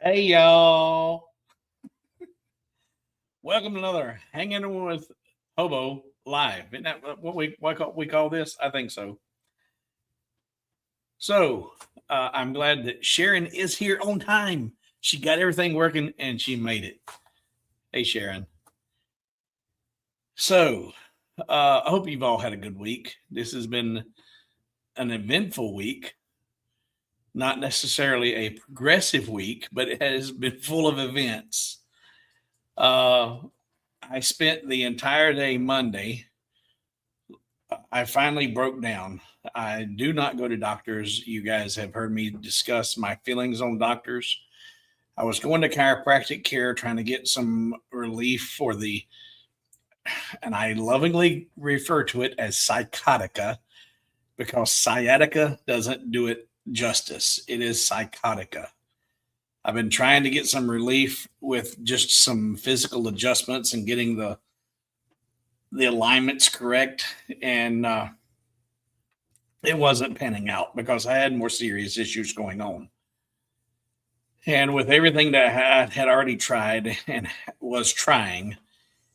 Hey y'all. Welcome to another Hanging with Hobo live. Isn't that what we call this? I think so. So I'm glad that Sharon is here on time. She got everything working and she made it. Hey Sharon. So I hope you've all had a good week. This has been an eventful week. Not necessarily a progressive week, but it has been full of events. I spent the entire day Monday. I finally broke down. I do not go to doctors. You guys have heard me discuss my feelings on doctors. I was going to chiropractic care trying to get some relief for and I lovingly refer to it as psychotica because sciatica doesn't do it justice. It is psychotica. I've been trying to get some relief with just some physical adjustments and getting the alignments correct, and it wasn't panning out because I had more serious issues going on. And with everything that I had already tried and was trying,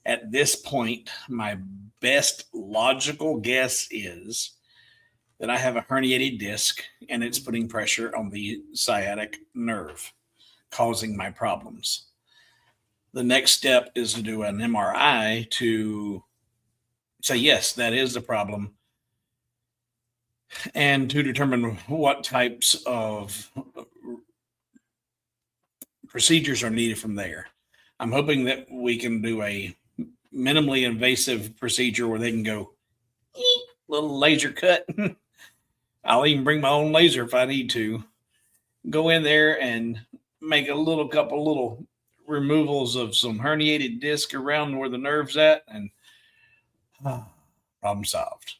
at this point, my best logical guess is that I have a herniated disc and it's putting pressure on the sciatic nerve, causing my problems. The next step is to do an MRI to say, yes, that is the problem, and to determine what types of procedures are needed from there. I'm hoping that we can do a minimally invasive procedure where they can go, little laser cut. I'll even bring my own laser if I need to. Go in there and make a couple little removals of some herniated disc around where the nerve's at, and problem solved.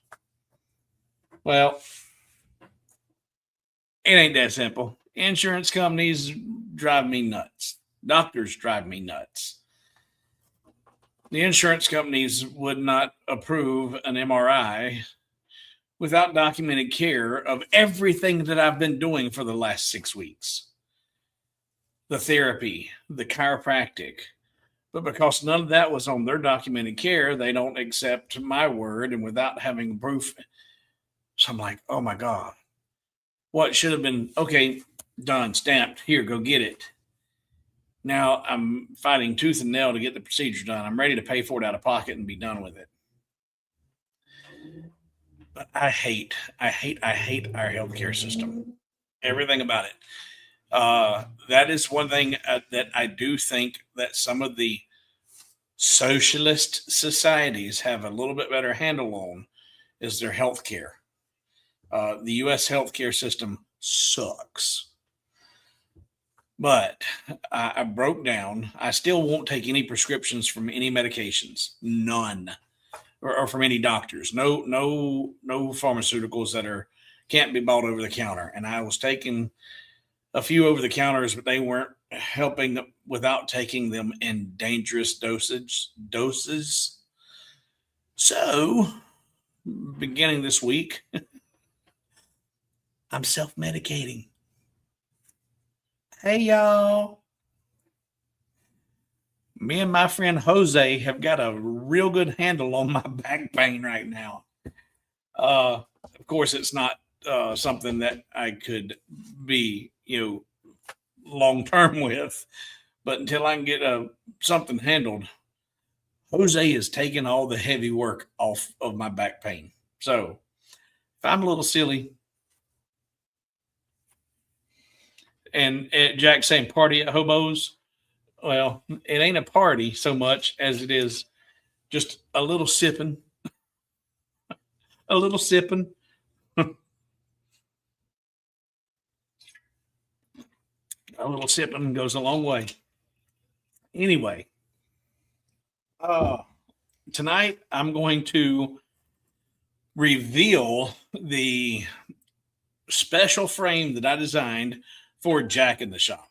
Well, it ain't that simple. Insurance companies drive me nuts. Doctors drive me nuts. The insurance companies would not approve an MRI without documented care of everything that I've been doing for the last 6 weeks. The therapy, the chiropractic. But because none of that was on their documented care, they don't accept my word, and without having proof. So I'm like, oh my God. What should have been, okay, done, stamped, here, go get it. Now I'm fighting tooth and nail to get the procedure done. I'm ready to pay for it out of pocket and be done with it. But I hate our healthcare system. Everything about it. That is one thing that I do think that some of the socialist societies have a little bit better handle on is their healthcare. The U.S. healthcare system sucks. But I broke down. I still won't take any prescriptions from any medications, none, or from any doctors. No pharmaceuticals that can't be bought over the counter. And I was taking a few over the counters, but they weren't helping without taking them in dangerous doses. So, beginning this week, I'm self-medicating. Hey, y'all. Me and my friend Jose have got a real good handle on my back pain right now. Of course, it's not something that I could be, long term with, but until I can get something handled, Jose is taking all the heavy work off of my back pain. So if I'm a little silly, and Jack saying party at Hobo's, well, it ain't a party so much as it is just a little sipping, a little sipping. A little sipping goes a long way. Anyway, tonight I'm going to reveal the special frame that I designed for Jack in the shop.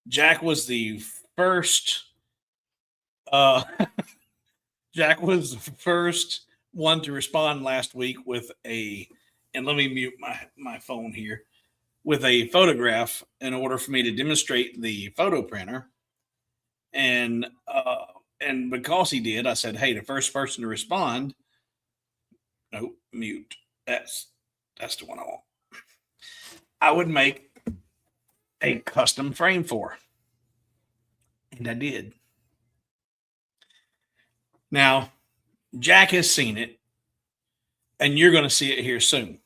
Jack was the first. Jack was the first one to respond last week with and let me mute my phone here. with a photograph in order for me to demonstrate the photo printer. And because he did, I said, hey, the first person to respond, nope, mute. That's the one I want. I would make a custom frame for. And I did. Now, Jack has seen it, and you're going to see it here soon.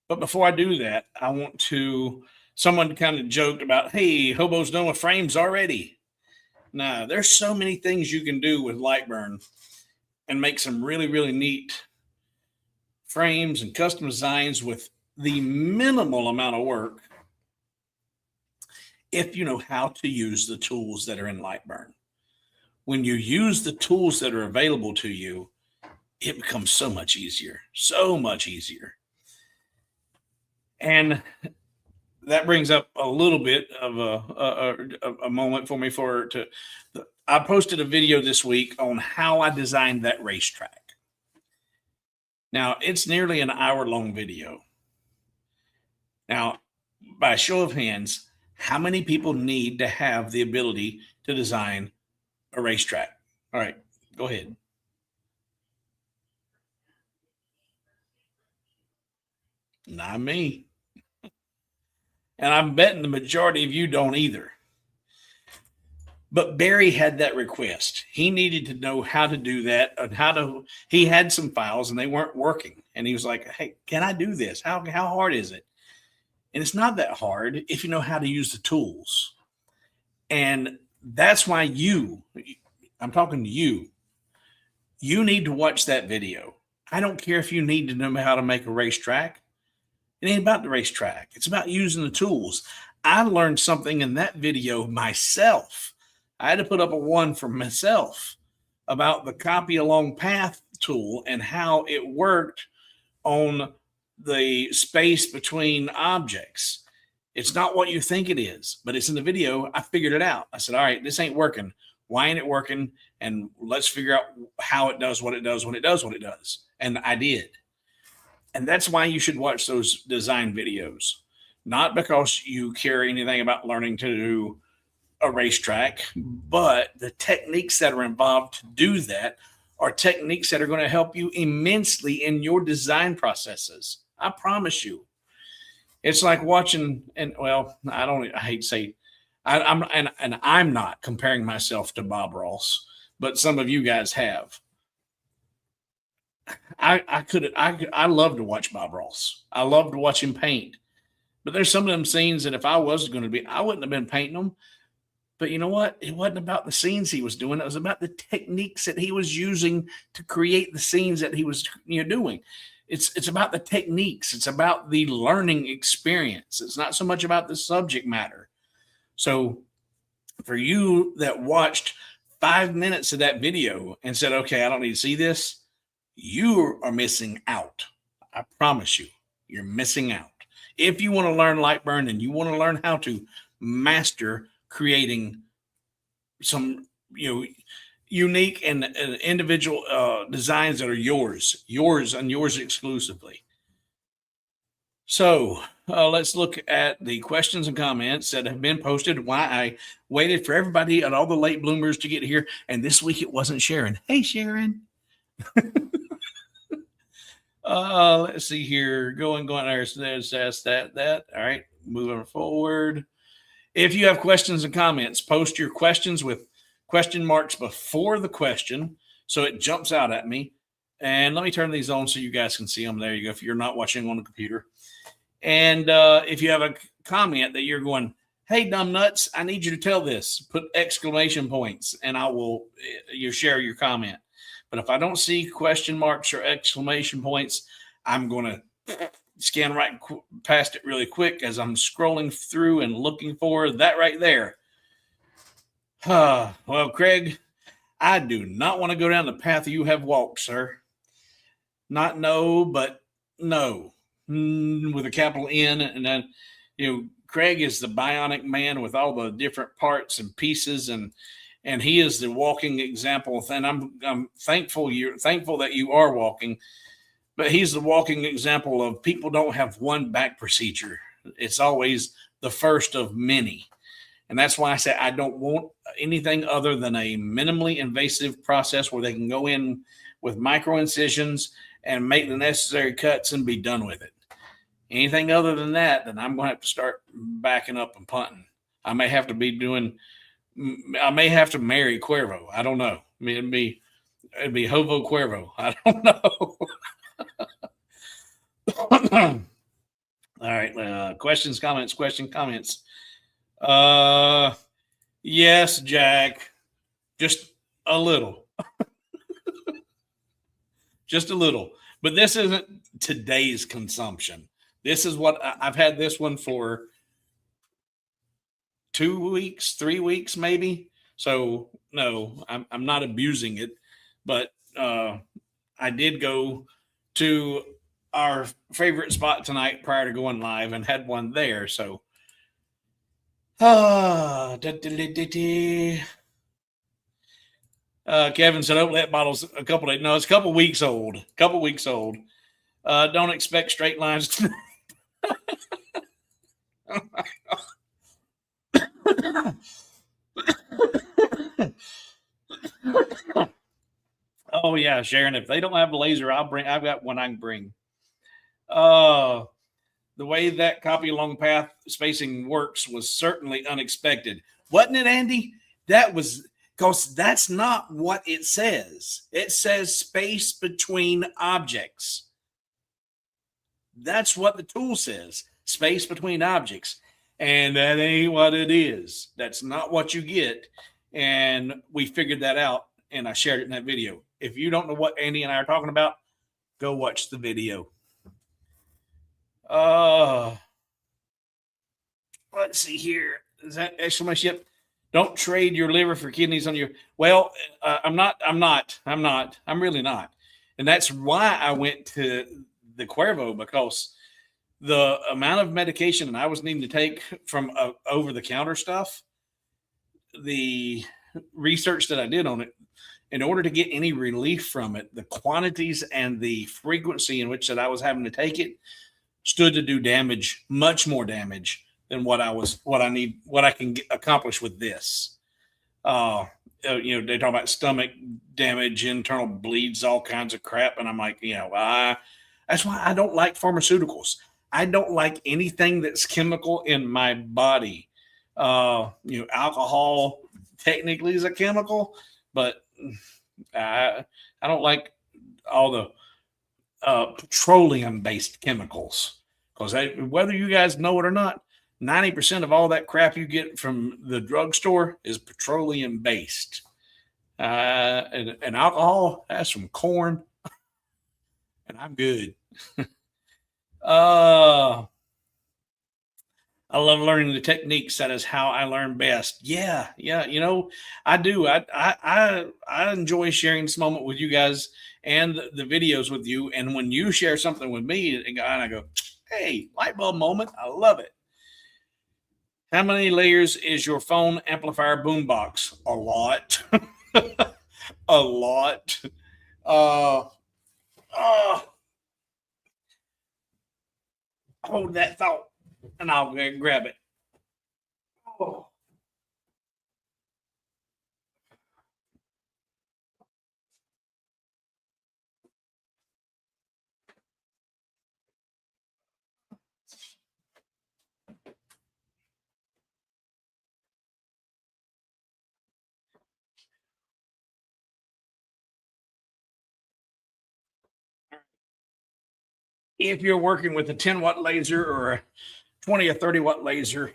But before I do that, I want to, someone kind of joked about, hey, Hobo's done with frames already. Now, there's so many things you can do with LightBurn and make some really, really neat frames and custom designs with the minimal amount of work if you know how to use the tools that are in LightBurn. When you use the tools that are available to you, it becomes so much easier, so much easier. And that brings up a little bit of a moment for me I posted a video this week on how I designed that racetrack. Now, it's nearly an hour-long video. Now, by show of hands, how many people need to have the ability to design a racetrack? All right, go ahead. Not me. And I'm betting the majority of you don't either. But Barry had that request. He needed to know how to do that and he had some files and they weren't working. And he was like, hey, can I do this? How hard is it? And it's not that hard if you know how to use the tools. And that's why I'm talking to you need to watch that video. I don't care if you need to know how to make a racetrack. It ain't about the racetrack. It's about using the tools. I learned something in that video myself. I had to put up a one for myself about the copy along path tool and how it worked on the space between objects. It's not what you think it is, but it's in the video. I figured it out. I said, all right, this ain't working. Why ain't it working? And let's figure out how it does what it does when it does what it does. And I did. And that's why you should watch those design videos, not because you care anything about learning to do a racetrack, but the techniques that are involved to do that are techniques that are going to help you immensely in your design processes. I promise you. It's like watching, and well, I hate to say, I'm not comparing myself to Bob Ross, but some of you guys have. I love to watch Bob Ross. I love to watch him paint. But there's some of them scenes that if I was going to be, I wouldn't have been painting them. But you know what? It wasn't about the scenes he was doing. It was about the techniques that he was using to create the scenes that he was doing. It's about the techniques. It's about the learning experience. It's not so much about the subject matter. So for you that watched 5 minutes of that video and said, okay, I don't need to see this, you are missing out. I promise you, you're missing out. If you want to learn LightBurn and you want to learn how to master creating some, unique and individual designs that are yours and yours exclusively. So let's look at the questions and comments that have been posted. Why I waited for everybody and all the late bloomers to get here. And this week it wasn't Sharon. Hey, Sharon. Let's see here. Going there's that. All right, moving forward. If you have questions and comments, post your questions with question marks before the question so it jumps out at me. And let me turn these on so you guys can see them. There you go. If you're not watching on the computer. And if you have a comment that you're going, hey, dumb nuts, I need you to tell this, put exclamation points and I will share your comment. But if I don't see question marks or exclamation points, I'm going to scan right past it really quick as I'm scrolling through and looking for that right there. Well, Craig, I do not want to go down the path you have walked, sir. Not no, but no. With a capital N. And then, Craig is the bionic man with all the different parts and pieces, and he is the walking example. And I'm thankful that you are walking, but he's the walking example of people don't have one back procedure. It's always the first of many. And that's why I say I don't want anything other than a minimally invasive process where they can go in with micro incisions and make the necessary cuts and be done with it. Anything other than that, then I'm going to have to start backing up and punting. I may have to marry Cuervo. I don't know. I mean, it'd be Hobo Cuervo. I don't know. All right. Questions, comments. Yes, Jack. Just a little. Just a little. But this isn't today's consumption. This is what I've had this one for 2 weeks, 3 weeks, maybe. So no, I'm not abusing it, but I did go to our favorite spot tonight prior to going live and had one there. So Kevin said outlet bottles a couple days. No, it's a couple weeks old. Don't expect straight lines. Oh yeah, Sharon. If they don't have a laser, I've got one I can bring. The way that copy along path spacing works was certainly unexpected, wasn't it, Andy? That was because that's not what it says. It says space between objects. That's what the tool says, space between objects. And that ain't what it is. That's not what you get. And we figured that out, and I shared it in that video. If you don't know what Andy and I are talking about, go watch the video. Let's see here. Is that exclamation? Yep. Don't trade your liver for kidneys on your. Well, I'm really not. And that's why I went to the Cuervo, because the amount of medication that I was needing to take from over the counter stuff, the research that I did on it, in order to get any relief from it, the quantities and the frequency in which that I was having to take it stood to do damage, much more damage than what I can accomplish with this. They talk about stomach damage, internal bleeds, all kinds of crap. And I'm like, that's why I don't like pharmaceuticals. I don't like anything that's chemical in my body. Alcohol technically is a chemical, but I don't like all the petroleum-based chemicals, because whether you guys know it or not, 90% of all that crap you get from the drugstore is petroleum-based. And alcohol, that's from corn, and I'm good. I love learning the techniques. That is how I learn best. Yeah. I do. I enjoy sharing this moment with you guys and the videos with you. And when you share something with me, and I go, hey, light bulb moment. I love it. How many layers is your phone amplifier boombox? A lot. A lot. Hold that thought, and I'll grab it. Oh. If you're working with a 10-watt laser or a 20 or 30-watt laser,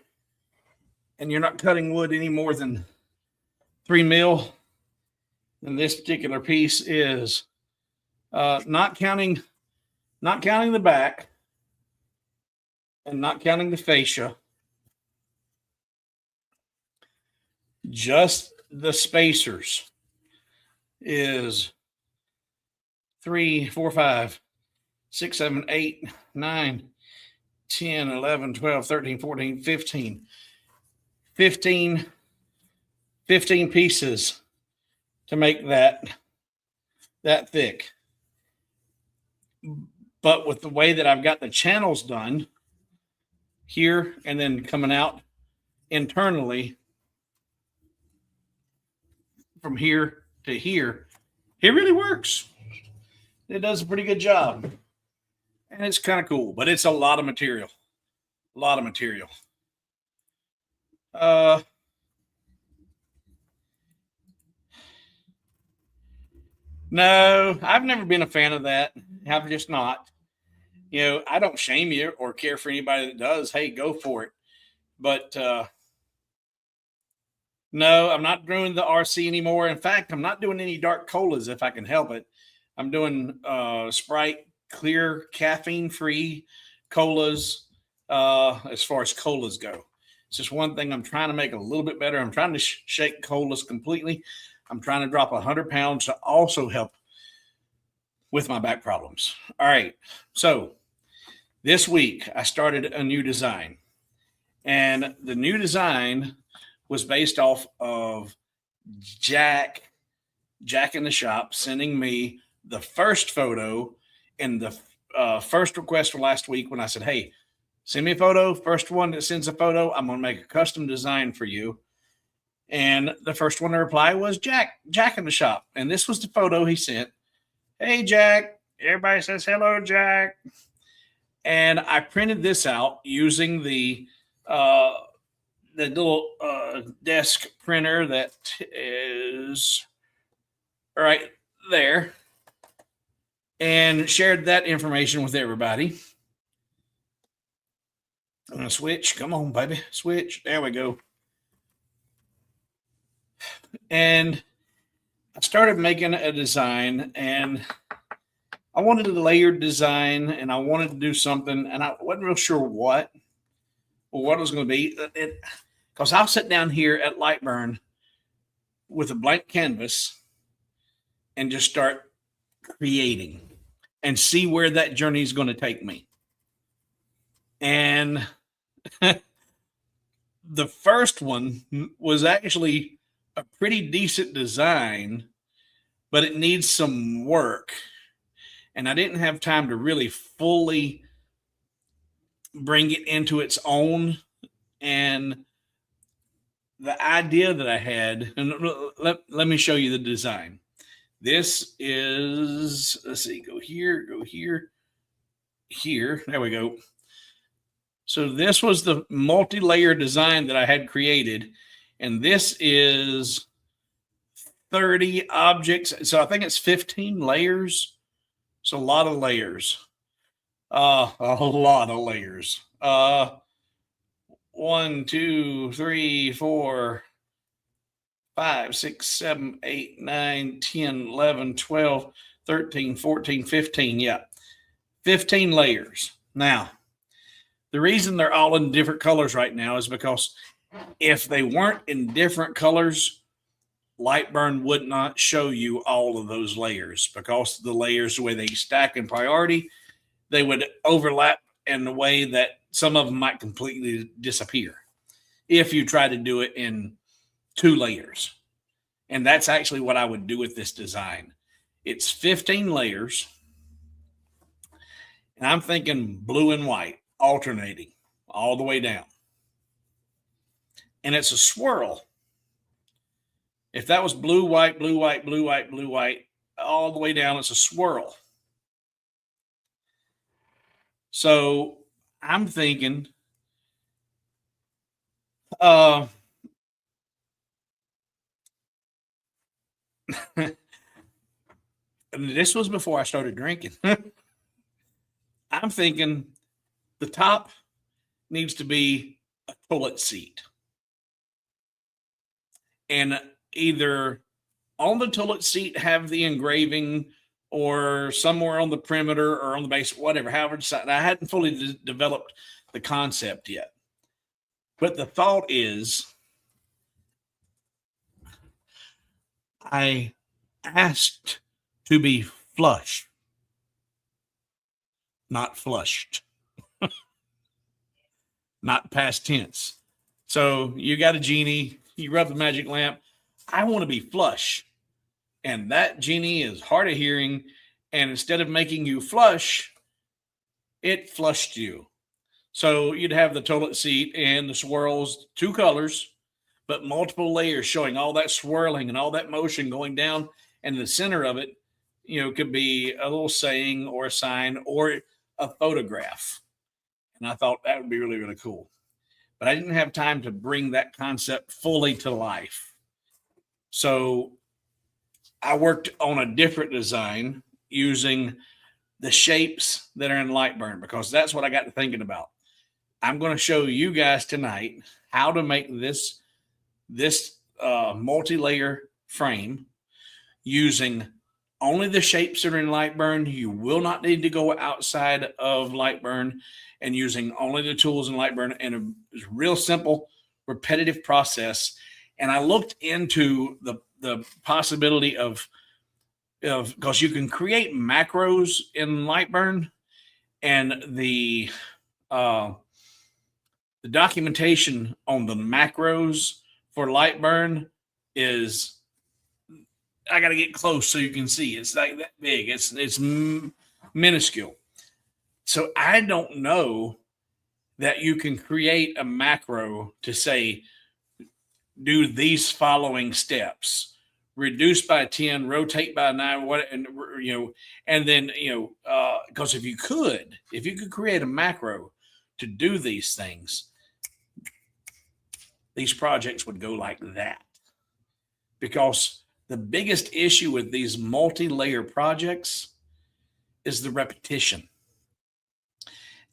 and you're not cutting wood any more than 3 mil, then this particular piece is not counting the back and not counting the fascia, just the spacers is 3, 4, 5, 6, 7, 8, 9, 10, 11, 12, 13, 14, 15. 15 pieces to make that thick. But with the way that I've got the channels done, here and then coming out internally from here to here, it really works. It does a pretty good job. And it's kind of cool, but it's a lot of material. A lot of material. No, I've never been a fan of that. I've just not. You know, I don't shame you or care for anybody that does. Hey, go for it. But no, I'm not doing the RC anymore. In fact, I'm not doing any dark colas if I can help it. I'm doing Sprite clear, caffeine free colas as far as colas go. It's just one thing I'm trying to make a little bit better. I'm trying to shake colas completely. I'm trying to drop 100 pounds to also help with my back problems. All right. So this week I started a new design, and the new design was based off of Jack in the shop sending me the first photo in the first request for last week when I said, hey, send me a photo. First one that sends a photo, I'm going to make a custom design for you. And the first one to reply was Jack in the shop. And this was the photo he sent. Hey, Jack. Everybody says, hello, Jack. And I printed this out using the little desk printer that is right there, and shared that information with everybody. I'm going to switch. Come on, baby. Switch. There we go. And I started making a design, and I wanted a layered design, and I wanted to do something, and I wasn't real sure what or what it was going to be. Because I'll sit down here at LightBurn with a blank canvas and just start creating and see where that journey is going to take me. And the first one was actually a pretty decent design, but it needs some work. And I didn't have time to really fully bring it into its own. And the idea that I had, and let me show you the design. This is, let's see, go here, here. There we go. So this was the multi-layer design that I had created. And this is 30 objects. So I think it's 15 layers. So a lot of layers. A lot of layers. 1, 2, 3, 4, 5, 6, 7, 8, 9, 10, 11, 12, 13, 14, 15. Yeah. 15 layers. Now, the reason they're all in different colors right now is because if they weren't in different colors, LightBurn would not show you all of those layers, because the layers, the way they stack in priority, they would overlap in the way that some of them might completely disappear if you try to do it in 2 layers. And that's actually what I would do with this design. It's 15 layers. And I'm thinking blue and white, alternating all the way down. And it's a swirl. If that was blue, white, blue, white, blue, white, blue, white, all the way down, it's a swirl. So I'm thinking, this was before I started drinking. I'm thinking the top needs to be a toilet seat. And either on the toilet seat have the engraving, or somewhere on the perimeter or on the base, whatever, however. I hadn't fully developed the concept yet. But the thought is, I asked to be flush, not flushed, not past tense. So you got a genie, you rub the magic lamp. I want to be flush. And that genie is hard of hearing. And instead of making you flush, it flushed you. So you'd have the toilet seat and the swirls, two colors, but multiple layers showing all that swirling and all that motion going down. And the center of it, could be a little saying or a sign or a photograph. And I thought that would be really, really cool. But I didn't have time to bring that concept fully to life. So I worked on a different design using the shapes that are in LightBurn because that's what I got to thinking about. I'm going to show you guys tonight how to make this multi-layer frame using only the shapes that are in LightBurn. You will not need to go outside of LightBurn, and using only the tools in LightBurn, and a real simple, repetitive process. And I looked into the possibility of because you can create macros in LightBurn, and the documentation on the macros for LightBurn is, I got to get close so you can see. It's like that big. It's minuscule. So I don't know that you can create a macro to say, do these following steps: reduce by 10, rotate by 9, and then, because if you could create a macro to do these things, these projects would go like that. Because the biggest issue with these multi-layer projects is the repetition.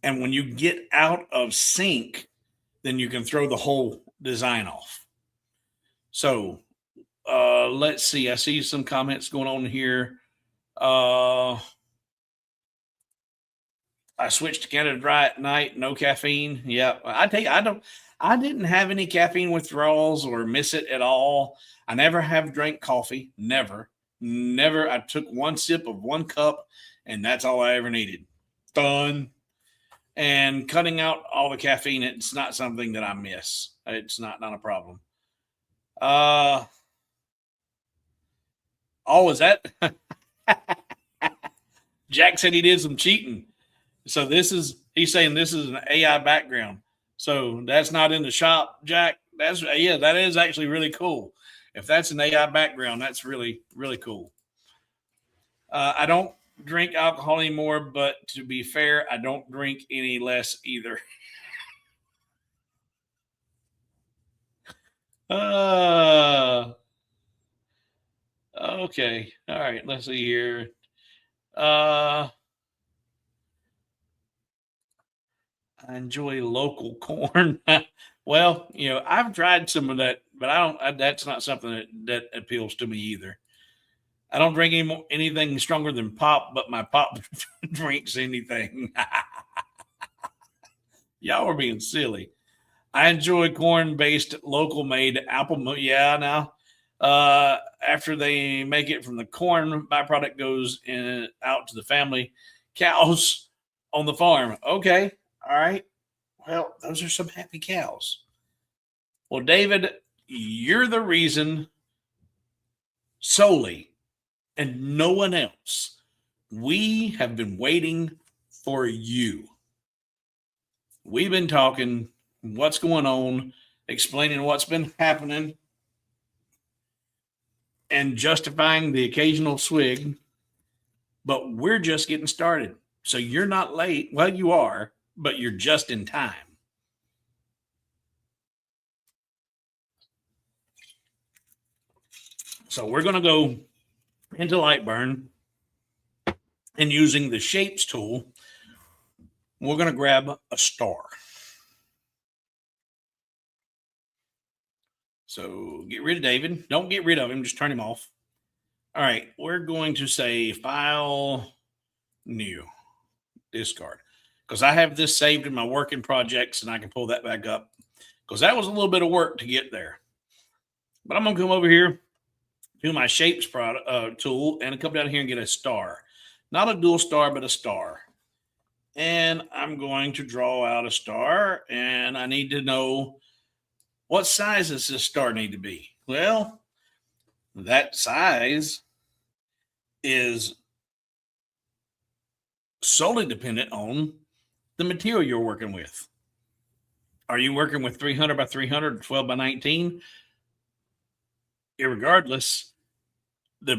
And when you get out of sync, then you can throw the whole design off. So let's see. I see some comments going on here. I switched to Canada Dry at night, no caffeine. Yeah, I didn't have any caffeine withdrawals or miss it at all. I never have drank coffee. Never. I took one sip of one cup, and that's all I ever needed. Done. And cutting out all the caffeine, it's not something that I miss. It's not a problem. Is that? Jack said he did some cheating. So he's saying this is an AI background. So that's not in the shop, Jack. That is actually really cool. If that's an AI background, that's really, really cool. I don't drink alcohol anymore, but to be fair, I don't drink any less either. Okay. All right. Let's see here. I enjoy local corn. Well, I've tried some of that, but that's not something that appeals to me either. I don't drink anything stronger than pop, but my pop drinks anything. Y'all are being silly. I enjoy corn-based, local-made apple. Yeah, now after they make it from the corn, byproduct goes out to the family cows on the farm. Okay, all right. Well, those are some happy cows. Well, David, you're the reason solely, and no one else. We have been waiting for you. We've been talking what's going on, explaining what's been happening, and justifying the occasional swig. But we're just getting started. So you're not late. Well, you are, but you're just in time. So we're going to go into LightBurn, and using the shapes tool, we're going to grab a star. So get rid of David. Don't get rid of him. Just turn him off. All right. We're going to say file, new, discard. Because I have this saved in my working projects, and I can pull that back up. Because that was a little bit of work to get there. But I'm going to come over here to my shapes tool and come down here and get a star. Not a dual star, but a star. And I'm going to draw out a star, and I need to know, what size does this star need to be? Well, that size is solely dependent on the material you're working with. Are you working with 300 by 300, 12 by 19? Irregardless, the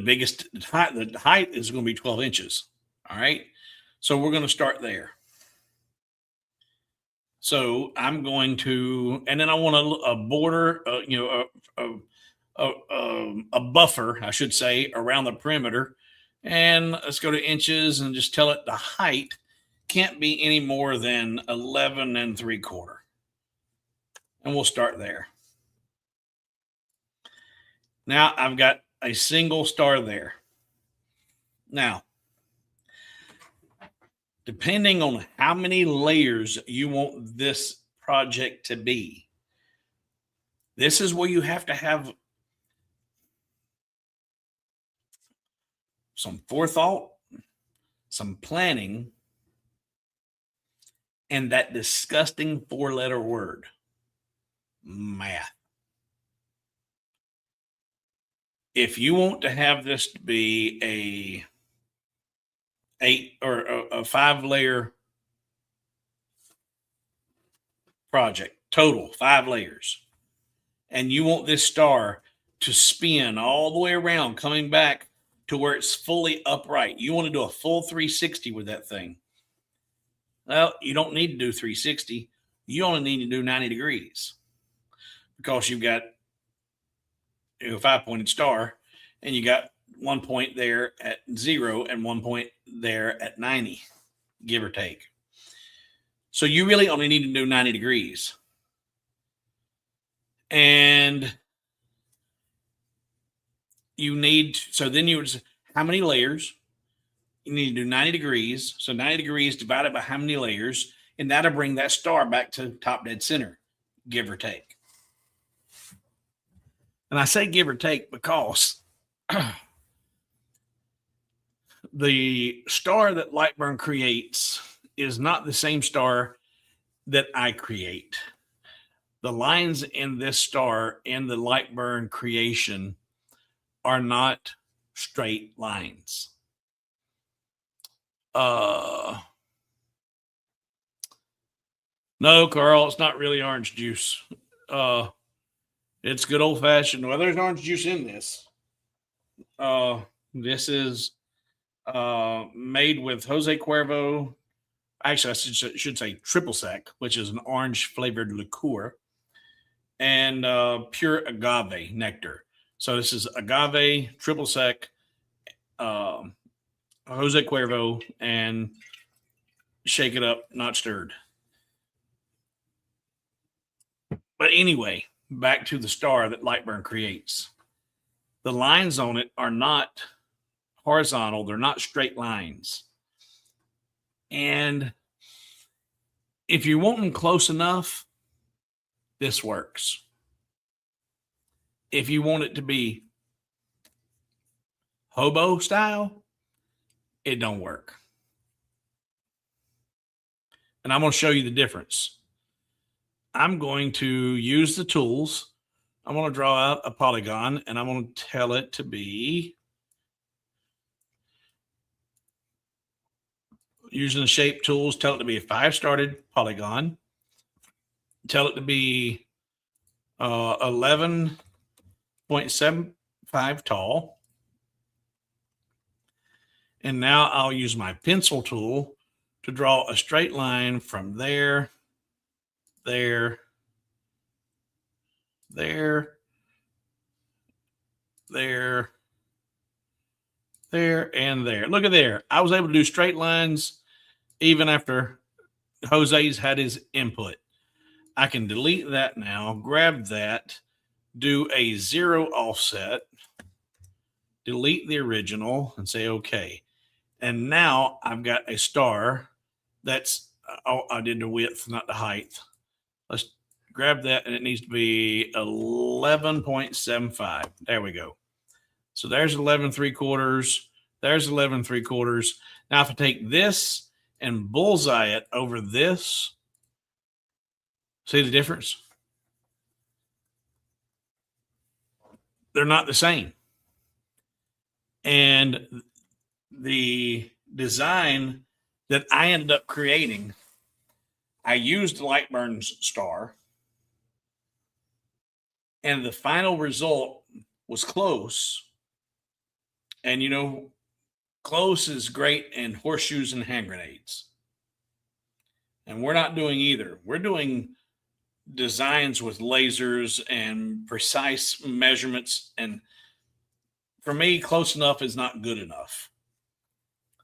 height is going to be 12 inches. All right. So we're going to start there. So I'm going to, and then I want a border, a buffer, I should say, around the perimeter. And let's go to inches and just tell it the height can't be any more than 11 3/4. And we'll start there. Now I've got a single star there. Now, depending on how many layers you want this project to be, this is where you have to have some forethought, some planning, and that disgusting 4-letter word, math. If you want to have this to be a 5-layer project, total 5 layers, and you want this star to spin all the way around, coming back to where it's fully upright, you want to do a full 360 with that thing. Well, you don't need to do 360. You only need to do 90 degrees because you've got a 5-pointed star and you got 1 point there at 0 and 1 point there at 90, give or take. So you really only need to do 90 degrees. And you need, so then you would, how many layers? You need to do 90 degrees. So 90 degrees divided by how many layers, and that'll bring that star back to top dead center, give or take. And I say give or take because the star that LightBurn creates is not the same star that I create. The lines in this star in the LightBurn creation are not straight lines. No, Carl, it's not really orange juice. It's good old fashioned. Well, there's orange juice in this. This is made with Jose Cuervo. Actually, I should say triple sec, which is an orange flavored liqueur, and pure agave nectar. So this is agave, triple sec, Jose Cuervo, and shake it up, not stirred. But anyway, back to the star that LightBurn creates. The lines on it are not horizontal. They're not straight lines. And if you want them close enough, this works. If you want it to be hobo style, it don't work. And I'm going to show you the difference. I'm going to use the tools. I'm going to draw out a polygon, and I'm going to tell it to be, using the shape tools, tell it to be a 5-started polygon. Tell it to be 11.75 tall. And now I'll use my pencil tool to draw a straight line from there, there, there, there, there, and there. Look at there. I was able to do straight lines even after Jose's had his input. I can delete that now, grab that, do a 0 offset, delete the original, and say okay. And now I've got a star that's, I did the width, not the height. Let's grab that, and it needs to be 11.75. There we go. So there's 11 3/4. There's 11 3/4. Now if I take this and bullseye it over this, see the difference? They're not the same. And the design that I ended up creating, I used LightBurn's star, and the final result was close. And you know, close is great in horseshoes and hand grenades. And we're not doing either. We're doing designs with lasers and precise measurements. And for me, close enough is not good enough.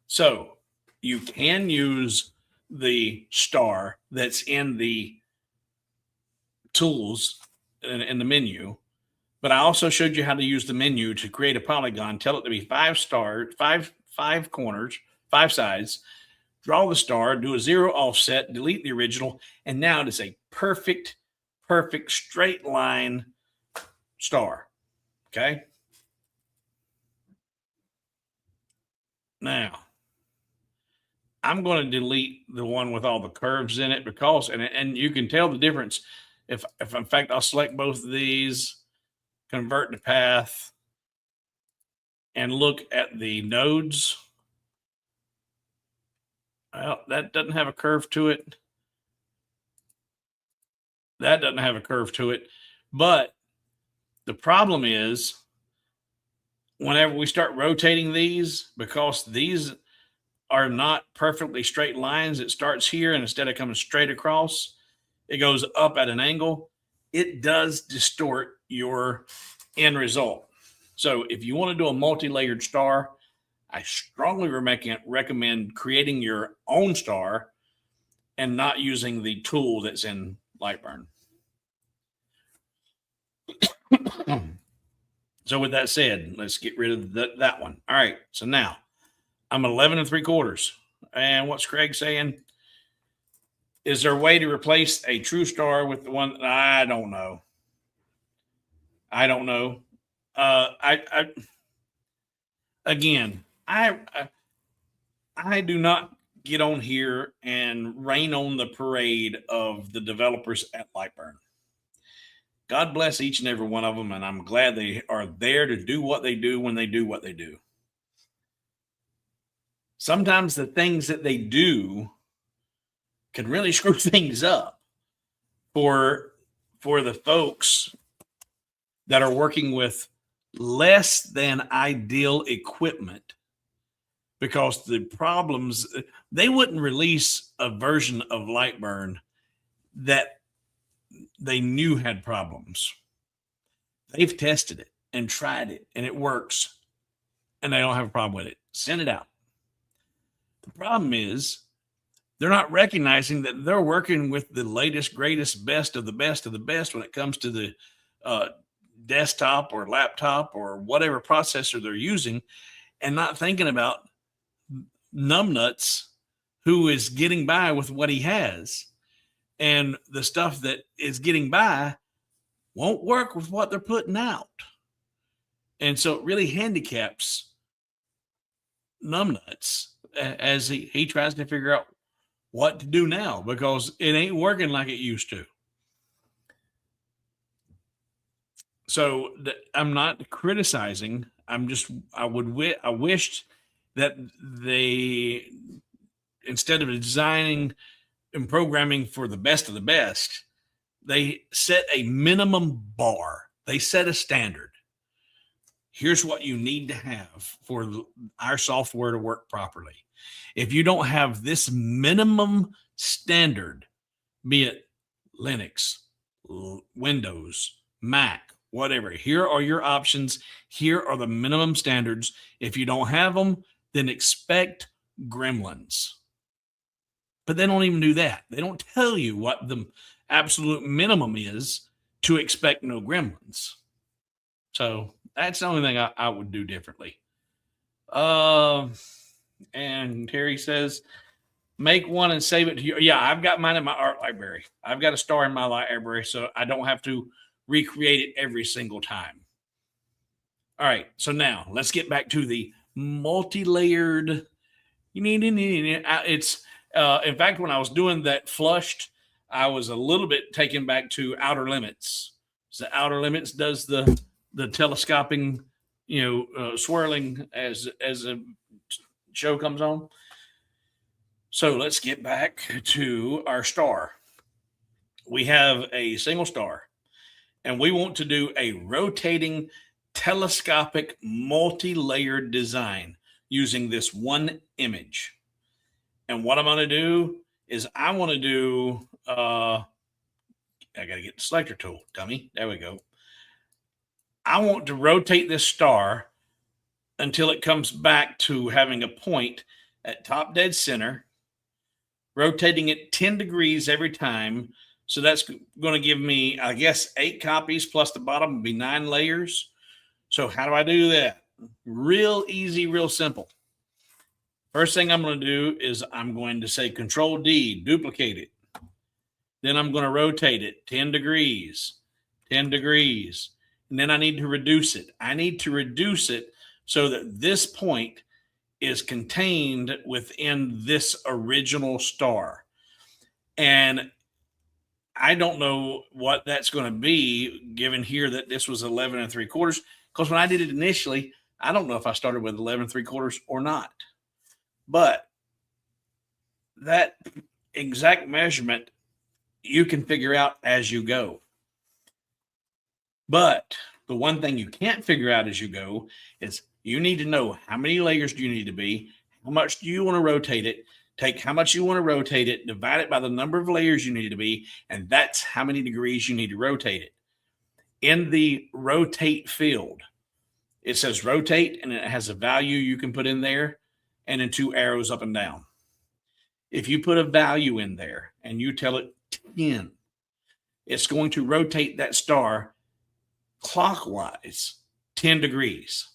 So you can use the star that's in the tools in the menu, but I also showed you how to use the menu to create a polygon, tell it to be 5 stars, five corners, 5 sides, draw the star, do a 0 offset, delete the original, and now it is a perfect straight line star. Okay. Now I'm going to delete the one with all the curves in it because, and you can tell the difference. If in fact, I'll select both of these, convert to path, and look at the nodes. Well, that doesn't have a curve to it. That doesn't have a curve to it. But the problem is whenever we start rotating these, because these are not perfectly straight lines, it starts here, and instead of coming straight across, it goes up at an angle. It does distort your end result. So if you want to do a multi-layered star, I strongly recommend creating your own star and not using the tool that's in LightBurn. So with that said, let's get rid of that one. All right. So now I'm 11 3/4. And what's Craig saying? Is there a way to replace a true star with the one? I don't know. I don't know. Again, I do not get on here and rain on the parade of the developers at LightBurn. God bless each and every one of them, and I'm glad they are there to do what they do when they do what they do. Sometimes the things that they do can really screw things up for the folks that are working with less than ideal equipment, because the problems, they wouldn't release a version of LightBurn that they knew had problems. They've tested it and tried it, and it works, and they don't have a problem with it. Send it out. The problem is they're not recognizing that they're working with the latest, greatest, best of the best of the best when it comes to the desktop or laptop or whatever processor they're using, and not thinking about numbnuts who is getting by with what he has. And the stuff that is getting by won't work with what they're putting out. And so it really handicaps numbnuts as he tries to figure out what to do now, because it ain't working like it used to. So I'm not criticizing. I wished that they, instead of designing and programming for the best of the best, they set a minimum bar. They set a standard. Here's what you need to have for our software to work properly. If you don't have this minimum standard, be it Linux, Windows, Mac, whatever, here are your options. Here are the minimum standards. If you don't have them, then expect gremlins. But they don't even do that. They don't tell you what the absolute minimum is to expect no gremlins. So that's the only thing I would do differently. And Terry says, make one and save it to you. Yeah, I've got mine in my art library. I've got a star in my library, so I don't have to recreate it every single time. All right, so now let's get back to the multi-layered. It's in fact, when I was doing that flushed, I was a little bit taken back to Outer Limits. So Outer Limits does the telescoping, swirling as a show comes on. So let's get back to our star. we have a single star, and we want to do a rotating telescopic multi-layered design using this one image. And what I'm going to do is I want to do, I got to get the selector tool, dummy. There we go. I want to rotate this star until it comes back to having a point at top dead center, rotating it 10 degrees every time. So that's going to give me, I guess, 8 copies plus the bottom would be 9 layers. So how do I do that? Real easy, real simple. First thing I'm going to do is I'm going to say Control D, duplicate it. Then I'm going to rotate it 10 degrees, 10 degrees. And then I need to reduce it. I need to reduce it so that this point is contained within this original star. And I don't know what that's going to be, given here that this was 11 3/4. Because when I did it initially, I don't know if I started with 11 3/4 or not. But that exact measurement you can figure out as you go. But the one thing you can't figure out as you go is you need to know how many layers do you need to be, how much do you want to rotate it, take how much you want to rotate it, divide it by the number of layers you need to be, and that's how many degrees you need to rotate it. In the rotate field, it says rotate, and it has a value you can put in there, and then 2 arrows up and down. If you put a value in there and you tell it 10, it's going to rotate that star clockwise 10 degrees.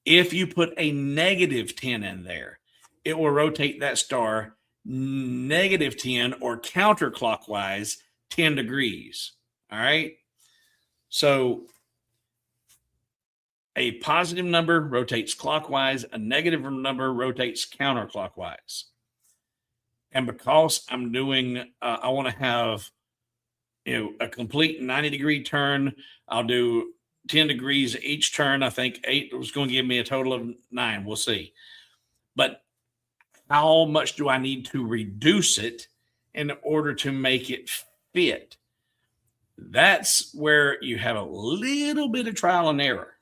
If you put a -10 in there, it will rotate that star -10 or counterclockwise 10 degrees. All right. So a positive number rotates clockwise, a negative number rotates counterclockwise. And because I'm doing, I want to have, a complete 90-degree turn, I'll do 10 degrees each turn. I think 8 was going to give me a total of 9. We'll see. But how much do I need to reduce it in order to make it fit? That's where you have a little bit of trial and error.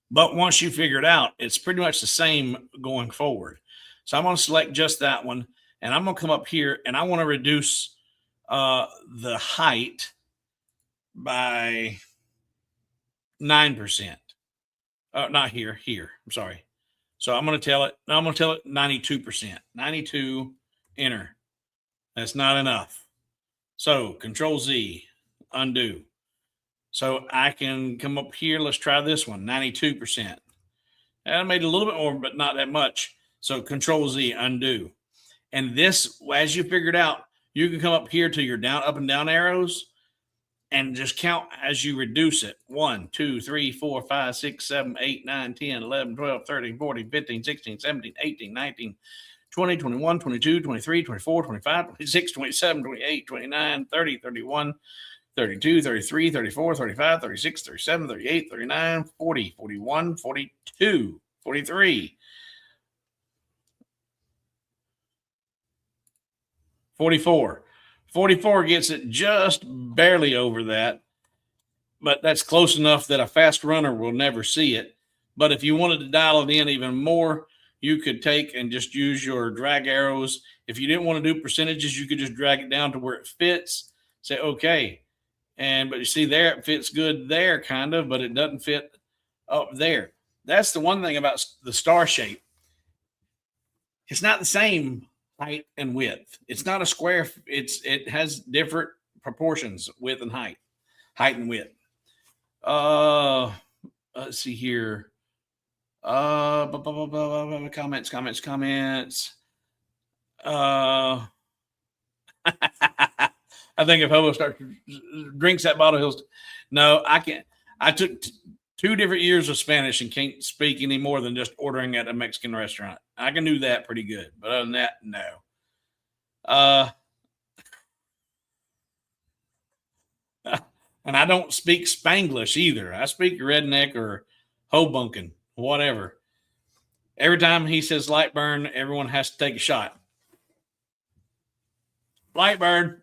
But once you figure it out, it's pretty much the same going forward. So I'm going to select just that one, and I'm going to come up here, and I want to reduce the height by 9%. Not here. I'm sorry. So I'm going to tell it 92%. 92, enter. That's not enough. So Control Z, undo. So I can come up here. Let's try this one, 92%. And I made a little bit more, but not that much. So Control Z, undo. And this, as you figured out, you can come up here to your down, up and down arrows and just count as you reduce it. 1, 2, 3, 4, 5, 6, 7, 8, 9, 10, 11, 12, 13, 14, 15, 16, 17, 18, 19, 20, 21, 22, 23, 24, 25, 26, 27, 28, 29, 30, 31, 32, 33, 34, 35, 36, 37, 38, 39, 40, 41, 42, 43, 44. 44 gets it just barely over that, but that's close enough that a fast runner will never see it. But if you wanted to dial it in even more, you could take and just use your drag arrows. If you didn't want to do percentages, you could just drag it down to where it fits. Say, okay. But you see there, it fits good there, kind of, but it doesn't fit up there. That's the one thing about the star shape. It's not the same height and width. It's not a square. It has different proportions, width and height and width. Let's see here. Comments. I think if Hobo drinks that bottle, he'll. No, I can't. I took 2 different years of Spanish and can't speak any more than just ordering at a Mexican restaurant. I can do that pretty good, but other than that, no. And I don't speak Spanglish either. I speak redneck or hobunkin, whatever. Every time he says LightBurn, everyone has to take a shot. LightBurn.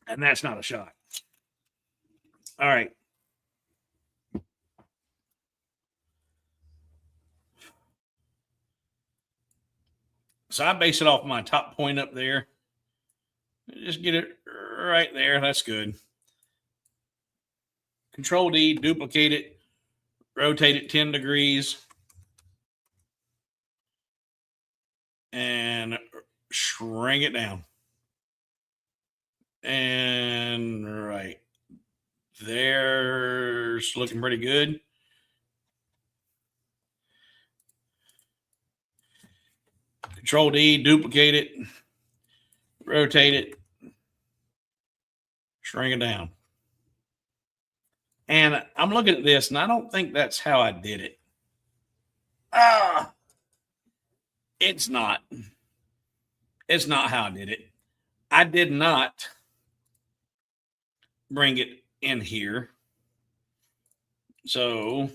And that's not a shot. All right. So I base it off my top point up there. Just get it right there. That's good. Control D, duplicate it, rotate it 10 degrees, and shrink it down. And right there's looking pretty good. Control D, duplicate it, rotate it, shrink it down. And I'm looking at this, and I don't think that's how I did it. It's not. It's not how I did it. I did not bring it in here. So,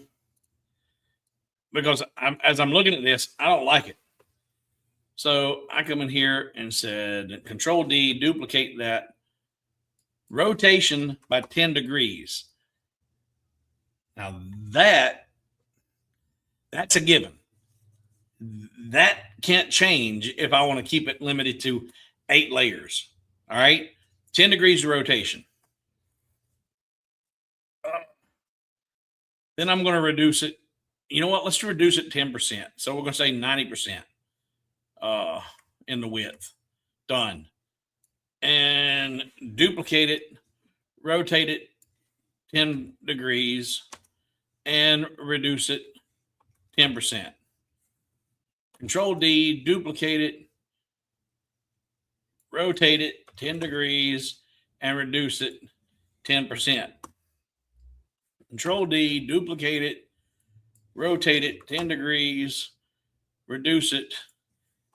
because as I'm looking at this, I don't like it. So I come in here and said, Control D, duplicate that, rotation by 10 degrees. Now that's a given. That can't change if I want to keep it limited to 8 layers. All right. 10 degrees of rotation. Then I'm going to reduce it. You know what? Let's reduce it 10%. So we're going to say 90% in the width. Done. And duplicate it, rotate it 10 degrees, and reduce it 10%. Control D, duplicate it, rotate it 10 degrees, and reduce it 10%. Control D, duplicate it, rotate it 10 degrees, reduce it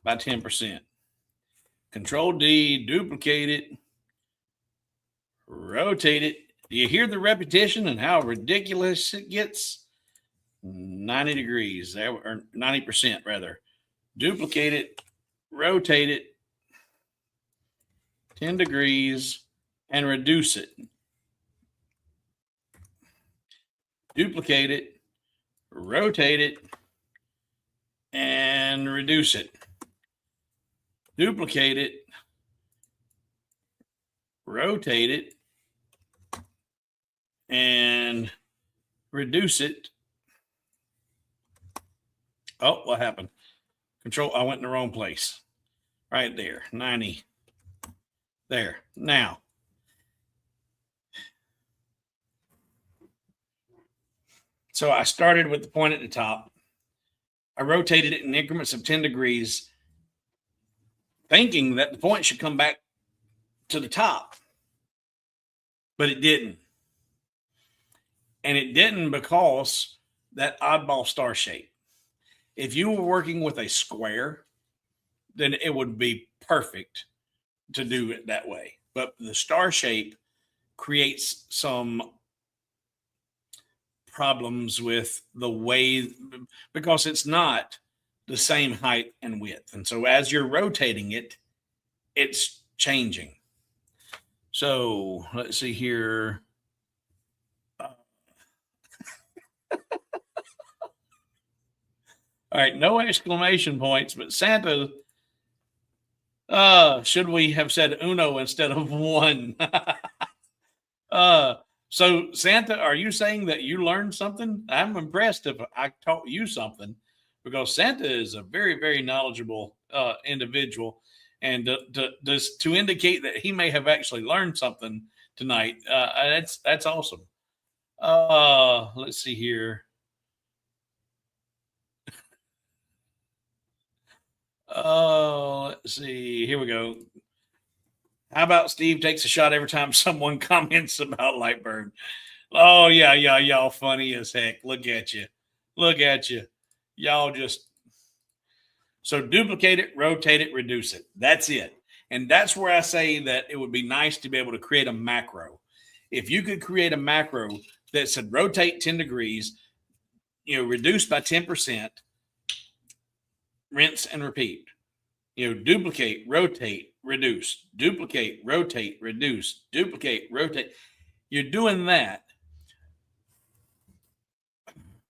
by 10%. Control D, duplicate it, rotate it. Do you hear the repetition and how ridiculous it gets? 90 degrees, or 90% rather. Duplicate it, rotate it 10 degrees, and reduce it. Duplicate it, rotate it, and reduce it. Duplicate it, rotate it, and reduce it. Oh, what happened? Control, I went in the wrong place. Right there, 90. There. Now, so I started with the point at the top. I rotated it in increments of 10 degrees, thinking that the point should come back to the top, but it didn't. And it didn't because that oddball star shape. If you were working with a square, then it would be perfect to do it that way. But the star shape creates some problems with the way, because it's not the same height and width. And so as you're rotating it, it's changing. So let's see here. All right, no exclamation points, but Santa, should we have said uno instead of one? So Santa, are you saying that you learned something? I'm impressed if I taught you something, because Santa is a very, very knowledgeable individual. And to indicate that he may have actually learned something tonight, that's awesome. Let's see here. Oh, let's see. Here we go. How about Steve takes a shot every time someone comments about LightBurn? Oh, yeah, y'all funny as heck. Look at you. Look at you. Y'all just. So duplicate it, rotate it, reduce it. That's it. And that's where I say that it would be nice to be able to create a macro. If you could create a macro that said rotate 10 degrees, reduce by 10%, rinse and repeat. Duplicate, rotate, reduce, duplicate, rotate, reduce, duplicate, rotate. You're doing that.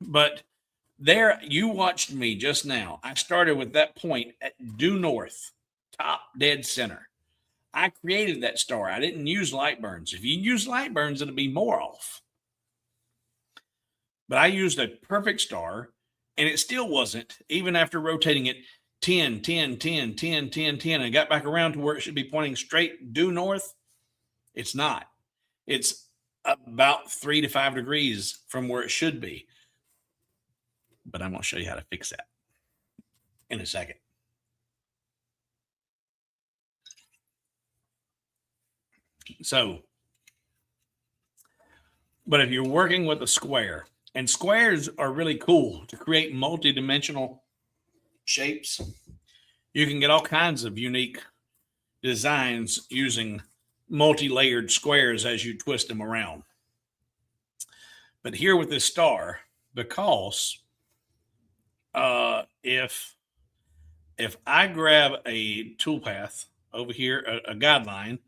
But there, you watched me just now. I started with that point at due north, top dead center. I created that star. I didn't use LightBurns. If you use LightBurns, it'll be more off. But I used a perfect star, and it still wasn't, even after rotating it 10, 10, 10, 10, 10, 10, and got back around to where it should be pointing straight due north. It's not. It's about 3 to 5 degrees from where it should be. But I'm going to show you how to fix that in a second. So, but if you're working with a square, and squares are really cool to create multi-dimensional shapes, you can get all kinds of unique designs using multi-layered squares as you twist them around. But here with this star, because if I grab a toolpath over here, a guideline,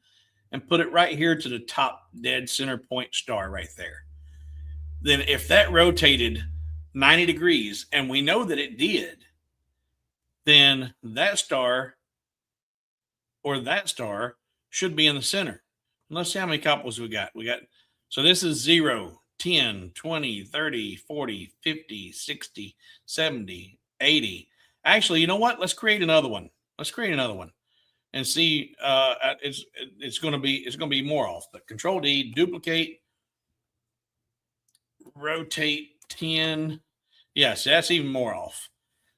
and put it right here to the top dead center point star right there, then if that rotated 90 degrees, and we know that it did, then that star or that star should be in the center. And let's see how many couples we got. So this is 0, 10, 20, 30, 40, 50, 60, 70, 80. Actually, you know what? Let's create another one. And see, it's going to be more off. But Control D, duplicate, rotate 10. Yes, that's even more off.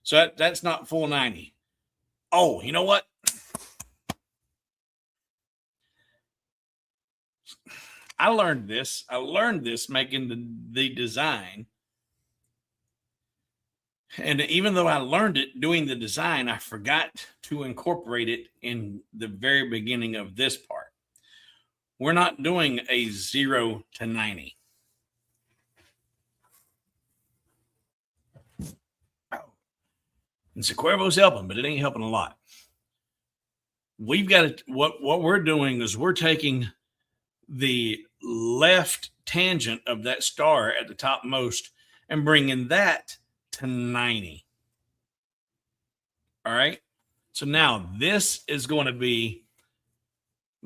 So that's not full 90. Oh, you know what? I learned this making the design. And even though I learned it doing the design, I forgot to incorporate it in the very beginning of this part. We're not doing a 0 to 90. And Sequervo's helping, but it ain't helping a lot. We've got to, what we're doing is we're taking the left tangent of that star at the topmost and bringing that to 90. All right. So now this is going to be,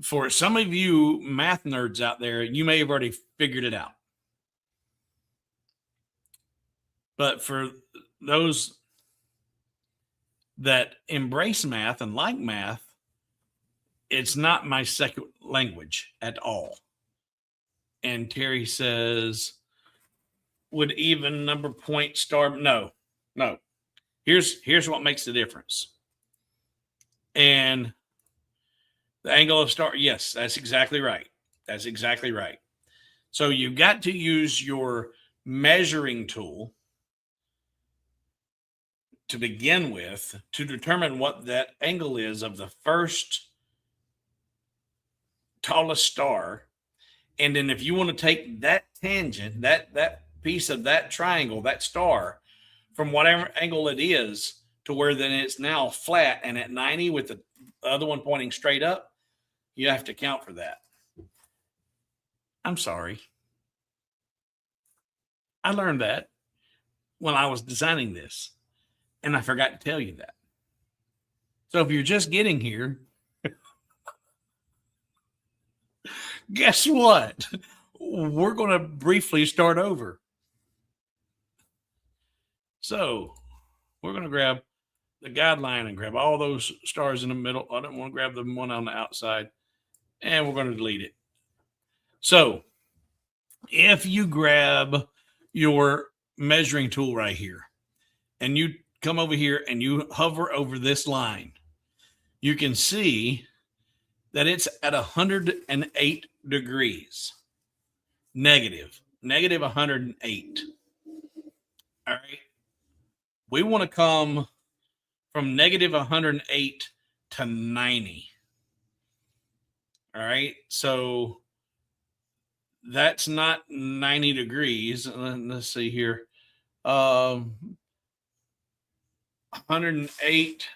for some of you math nerds out there, you may have already figured it out. But for those that embrace math and like math, it's not my second language at all. And Terry says, would even number point star? No. Here's what makes the difference. And the angle of star. Yes, that's exactly right. So you've got to use your measuring tool to begin with to determine what that angle is of the first tallest star. And then if you want to take that tangent, that piece of that triangle, that star, from whatever angle it is to where then it's now flat and at 90 with the other one pointing straight up, you have to count for that. I'm sorry. I learned that when I was designing this, and I forgot to tell you that. So if you're just getting here, guess what? We're going to briefly start over. So we're going to grab the guideline and grab all those stars in the middle. I don't want to grab the one on the outside, and we're going to delete it. So if you grab your measuring tool right here and you come over here and you hover over this line, you can see that it's at 108 degrees. Negative 108. All right. We want to come from negative 108 to 90. All right. So that's not 90 degrees. Let's see here. 108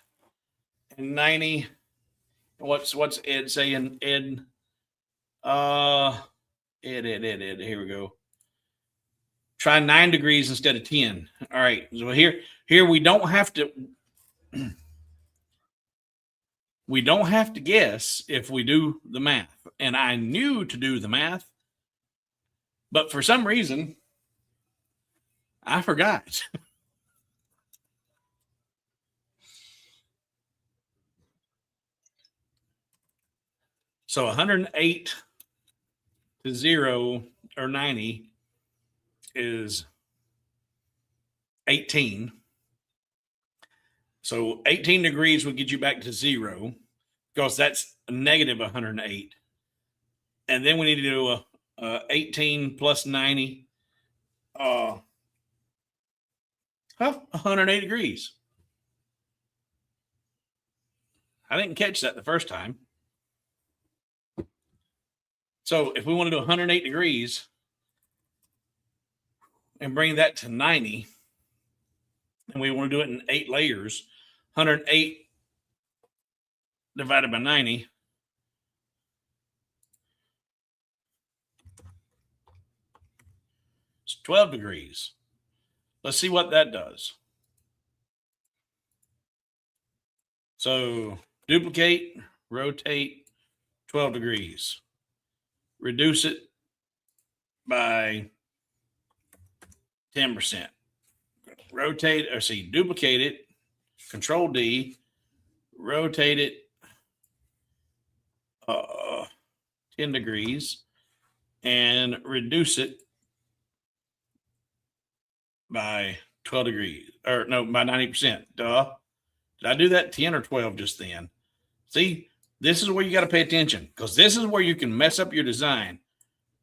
and 90. What's Ed saying? Ed, Ed. Here we go. Try 9 degrees instead of 10. All right. So here we don't have to. We don't have to guess if we do the math. And I knew to do the math, but for some reason, I forgot. So 108 to 0 or 90 is 18. So 18 degrees will get you back to 0 because that's a negative 108. And then we need to do a 18 plus 90. 108 degrees. I didn't catch that the first time. So if we want to do 108 degrees and bring that to 90, and we want to do it in 8 layers, 108 divided by 90 is 12 degrees. Let's see what that does. So duplicate, rotate 12 degrees. Reduce it by 10%. Rotate, or see, duplicate it, Control D, rotate it 10 degrees, and reduce it by 12 degrees, or no, by 90%. Duh. Did I do that 10 or 12 just then? See, this is where you got to pay attention, because this is where you can mess up your design.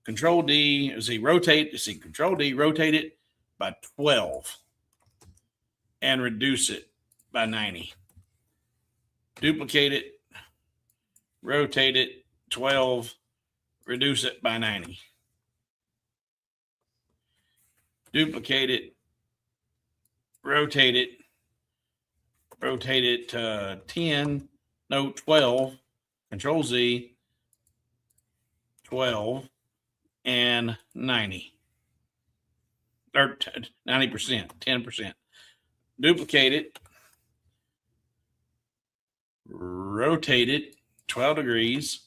Control D, see, rotate, see, Control D, rotate it by 12 and reduce it by 90. Duplicate it, rotate it 12, reduce it by 90. Duplicate it, rotate it 10, no, 12, Control Z, 12, and 90. Or 90%, 10%. Duplicate it, rotate it 12 degrees,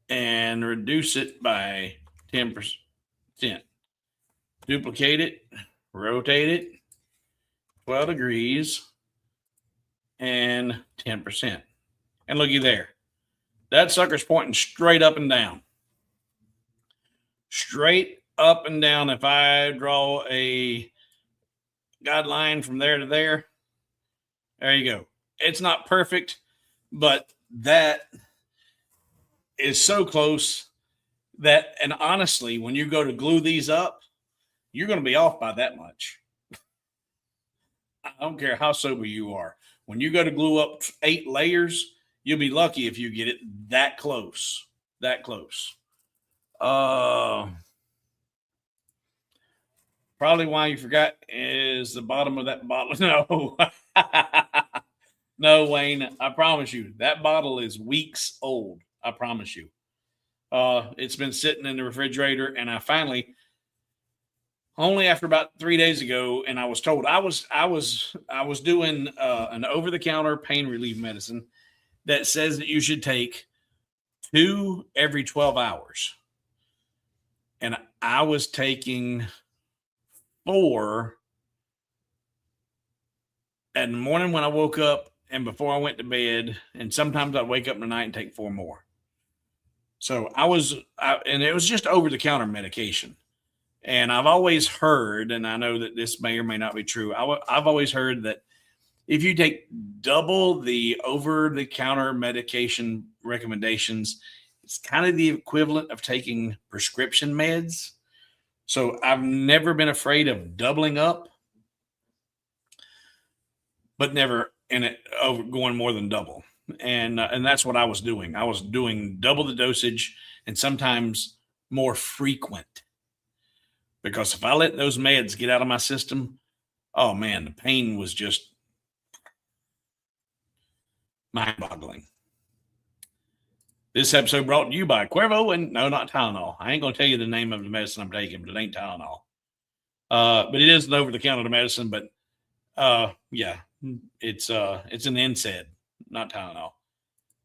and reduce it by 10%. Duplicate it, rotate it 12 degrees, and 10%. And looky there. That sucker's pointing straight up and down. Straight up and down. If I draw a guideline from there to there, there you go. It's not perfect, but that is so close that, and honestly, when you go to glue these up, you're going to be off by that much. I don't care how sober you are. When you go to glue up 8 layers, you'll be lucky if you get it that close. That close. Probably why you forgot is the bottom of that bottle. No. No, Wayne, I promise you, that bottle is weeks old. I promise you. It's been sitting in the refrigerator, and I finally, only after about 3 days ago, and I was told I was doing an over-the-counter pain relief medicine that says that you should take 2 every 12 hours. And I was taking 4 in the morning when I woke up and before I went to bed. And sometimes I'd wake up in the night and take 4 more. So and it was just over-the-counter medication. And I've always heard, and I know that this may or may not be true, I've always heard that if you take double the over-the-counter medication recommendations, it's kind of the equivalent of taking prescription meds. So I've never been afraid of doubling up, but never in it over going more than double. And that's what I was doing. I was doing double the dosage and sometimes more frequent. Because if I let those meds get out of my system, Oh man, the pain was just mind-boggling. This episode brought to you by Cuervo and no, not Tylenol. I ain't gonna tell you the name of the medicine I'm taking, but it ain't Tylenol. But it is an over-the-counter medicine. But yeah, it's an NSAID, not Tylenol.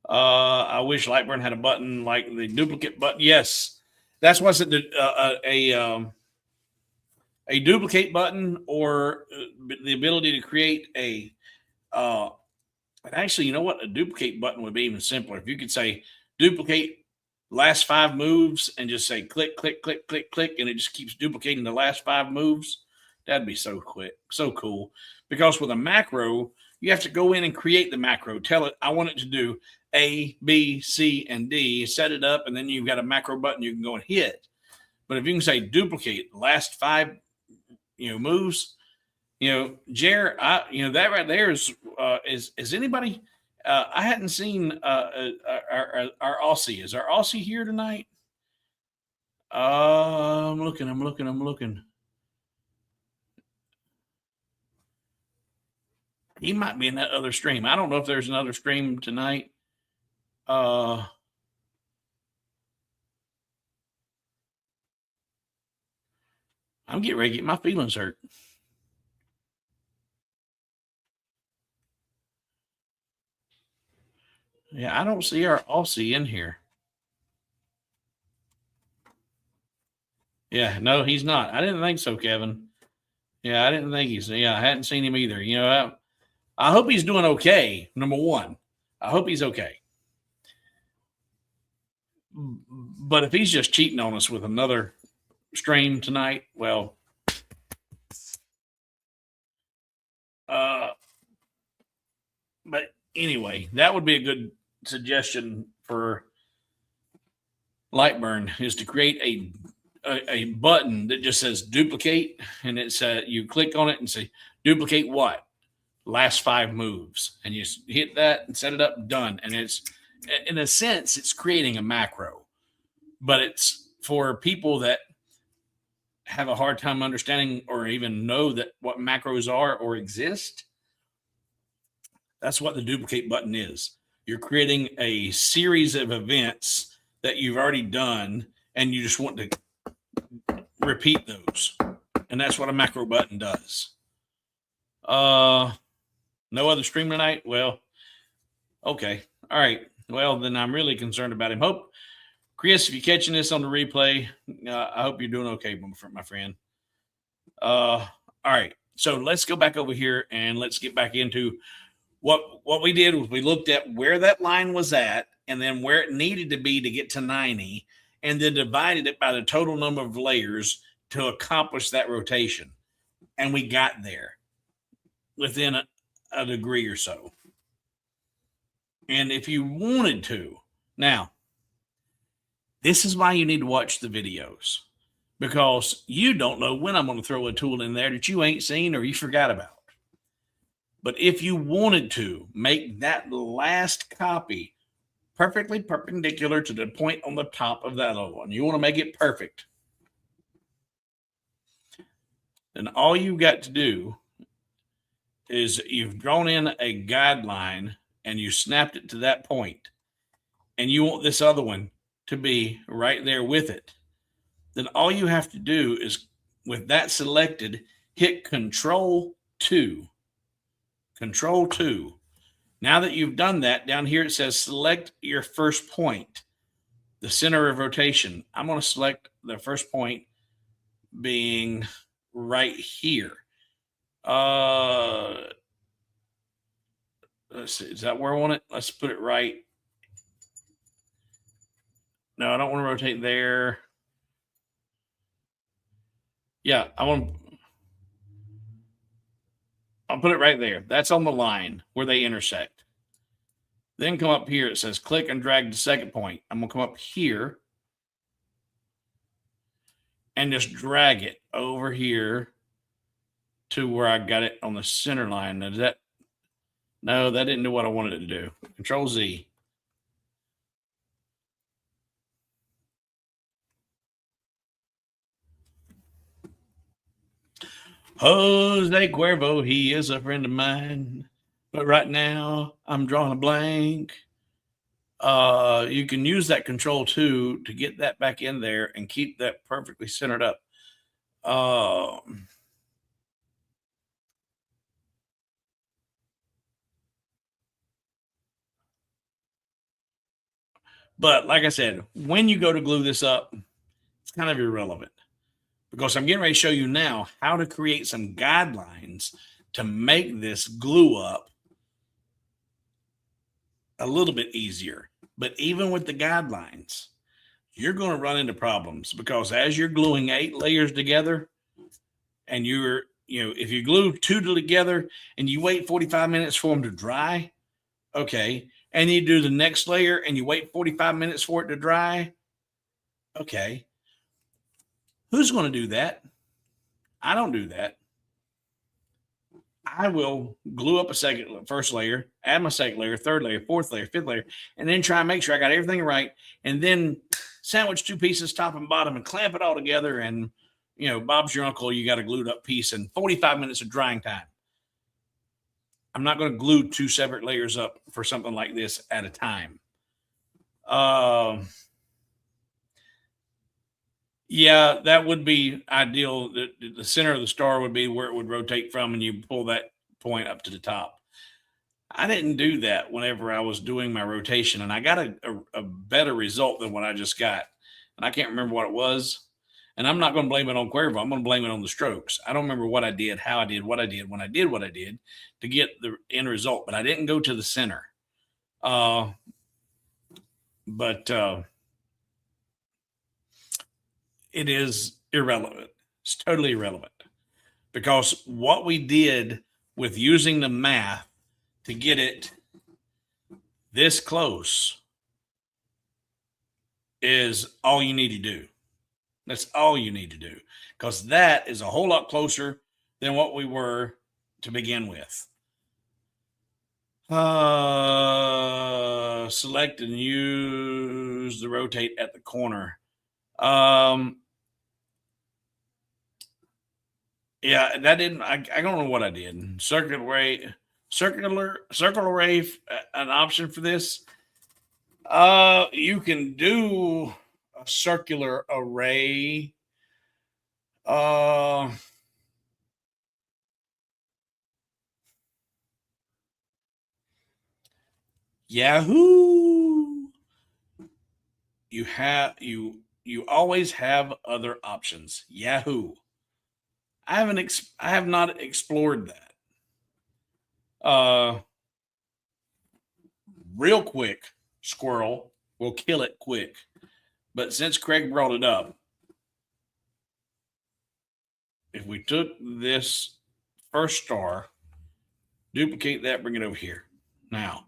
I wish LightBurn had a button like the duplicate button. Yes, that's what's it. A duplicate button, or the ability to create a. Actually, you know what? A duplicate button would be even simpler. If you could say duplicate last 5 moves and just say click, click, click, click, click, and it just keeps duplicating the last 5 moves. That'd be so quick, so cool. Because with a macro, you have to go in and create the macro. Tell it, I want it to do A, B, C, and D. Set it up, and then you've got a macro button you can go and hit. But if you can say duplicate last 5, moves, Jer, that right there is anybody? I hadn't seen our Aussie. Is our Aussie here tonight? I'm looking. He might be in that other stream. I don't know if there's another stream tonight. I'm getting ready to get my feelings hurt. Yeah, I don't see our Aussie in here. Yeah, no, he's not. I didn't think so, Kevin. Yeah, I didn't think he's. Yeah, I hadn't seen him either. I hope he's doing okay. Number one, I hope he's okay. But if he's just cheating on us with another stream tonight, well, but anyway, that would be a good suggestion for LightBurn, is to create a button that just says duplicate, and it's you click on it and say duplicate what? Last 5 moves, and you hit that and set it up, done. And it's, in a sense, it's creating a macro, but it's for people that have a hard time understanding or even know that what macros are or exist. That's what the duplicate button is. You're creating a series of events that you've already done, and you just want to repeat those. And that's what a macro button does. No other stream tonight? Well, okay. All right. Well, then I'm really concerned about him. Hope, Chris, if you're catching this on the replay, I hope you're doing okay, my friend. All right. So let's go back over here and let's get back into what we did. Was we looked at where that line was at, and then where it needed to be to get to 90, and then divided it by the total number of layers to accomplish that rotation. And we got there within a degree or so. And if you wanted to, now, this is why you need to watch the videos, because you don't know when I'm going to throw a tool in there that you ain't seen or you forgot about. But if you wanted to make that last copy perfectly perpendicular to the point on the top of that other one, you want to make it perfect, then all you've got to do is you've drawn in a guideline and you snapped it to that point, and you want this other one to be right there with it. Then all you have to do is, with that selected, hit Control 2. Control 2. Now that you've done that, down here it says select your first point, the center of rotation. I'm going to select the first point being right here. Let's see, is that where I want it? Let's put it right. No, I don't want to rotate there. Yeah, I'll put it right there. That's on the line where they intersect. Then come up here. It says click and drag the second point. I'm going to come up here and just drag it over here to where I got it on the center line. Now, no, that didn't do what I wanted it to do. Control Z. Jose Cuervo, he is a friend of mine, but right now I'm drawing a blank. You can use that control two to get that back in there and keep that perfectly centered up. But like I said, when you go to glue this up, it's kind of irrelevant because I'm getting ready to show you now how to create some guidelines to make this glue up a little bit easier. But even with the guidelines, you're going to run into problems because as you're gluing 8 layers together and if you glue 2 together and you wait 45 minutes for them to dry, okay, and you do the next layer and you wait 45 minutes for it to dry, okay, who's going to do that? I don't do that. I will glue up first layer, add my second layer, third layer, fourth layer, fifth layer, and then try and make sure I got everything right. And then sandwich 2 pieces top and bottom and clamp it all together. And, Bob's your uncle, you got a glued up piece and 45 minutes of drying time. I'm not going to glue 2 separate layers up for something like this at a time. Yeah, that would be ideal. The center of the star would be where it would rotate from, and you pull that point up to the top. I didn't do that whenever I was doing my rotation, and I got a better result than what I just got. And I can't remember what it was. And I'm not going to blame it on Cuervo. I'm going to blame it on the strokes. I don't remember what I did, how I did, what I did, when I did what I did to get the end result, but I didn't go to the center. But it is irrelevant. It's totally irrelevant because what we did with using the math to get it this close is all you need to do. That's all you need to do because that is a whole lot closer than what we were to begin with. Select and use the rotate at the corner. Yeah, that didn't. I don't know what I did. Circular array, an option for this. You can do a circular array. Yahoo! You always have other options. Yahoo! I have not explored that. Real quick, squirrel will kill it quick. But since Craig brought it up, if we took this first star, duplicate that, bring it over here. Now,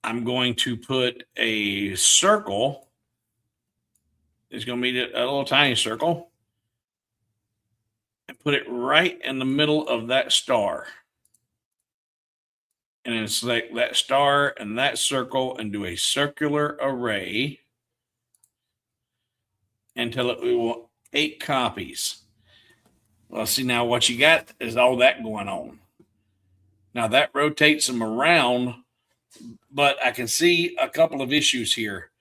I'm going to put a circle. It's going to be a little tiny circle. And put it right in the middle of that star. And then select that star and that circle and do a circular array until we want 8 copies. Well, see, now what you got is all that going on. Now that rotates them around, but I can see a couple of issues here.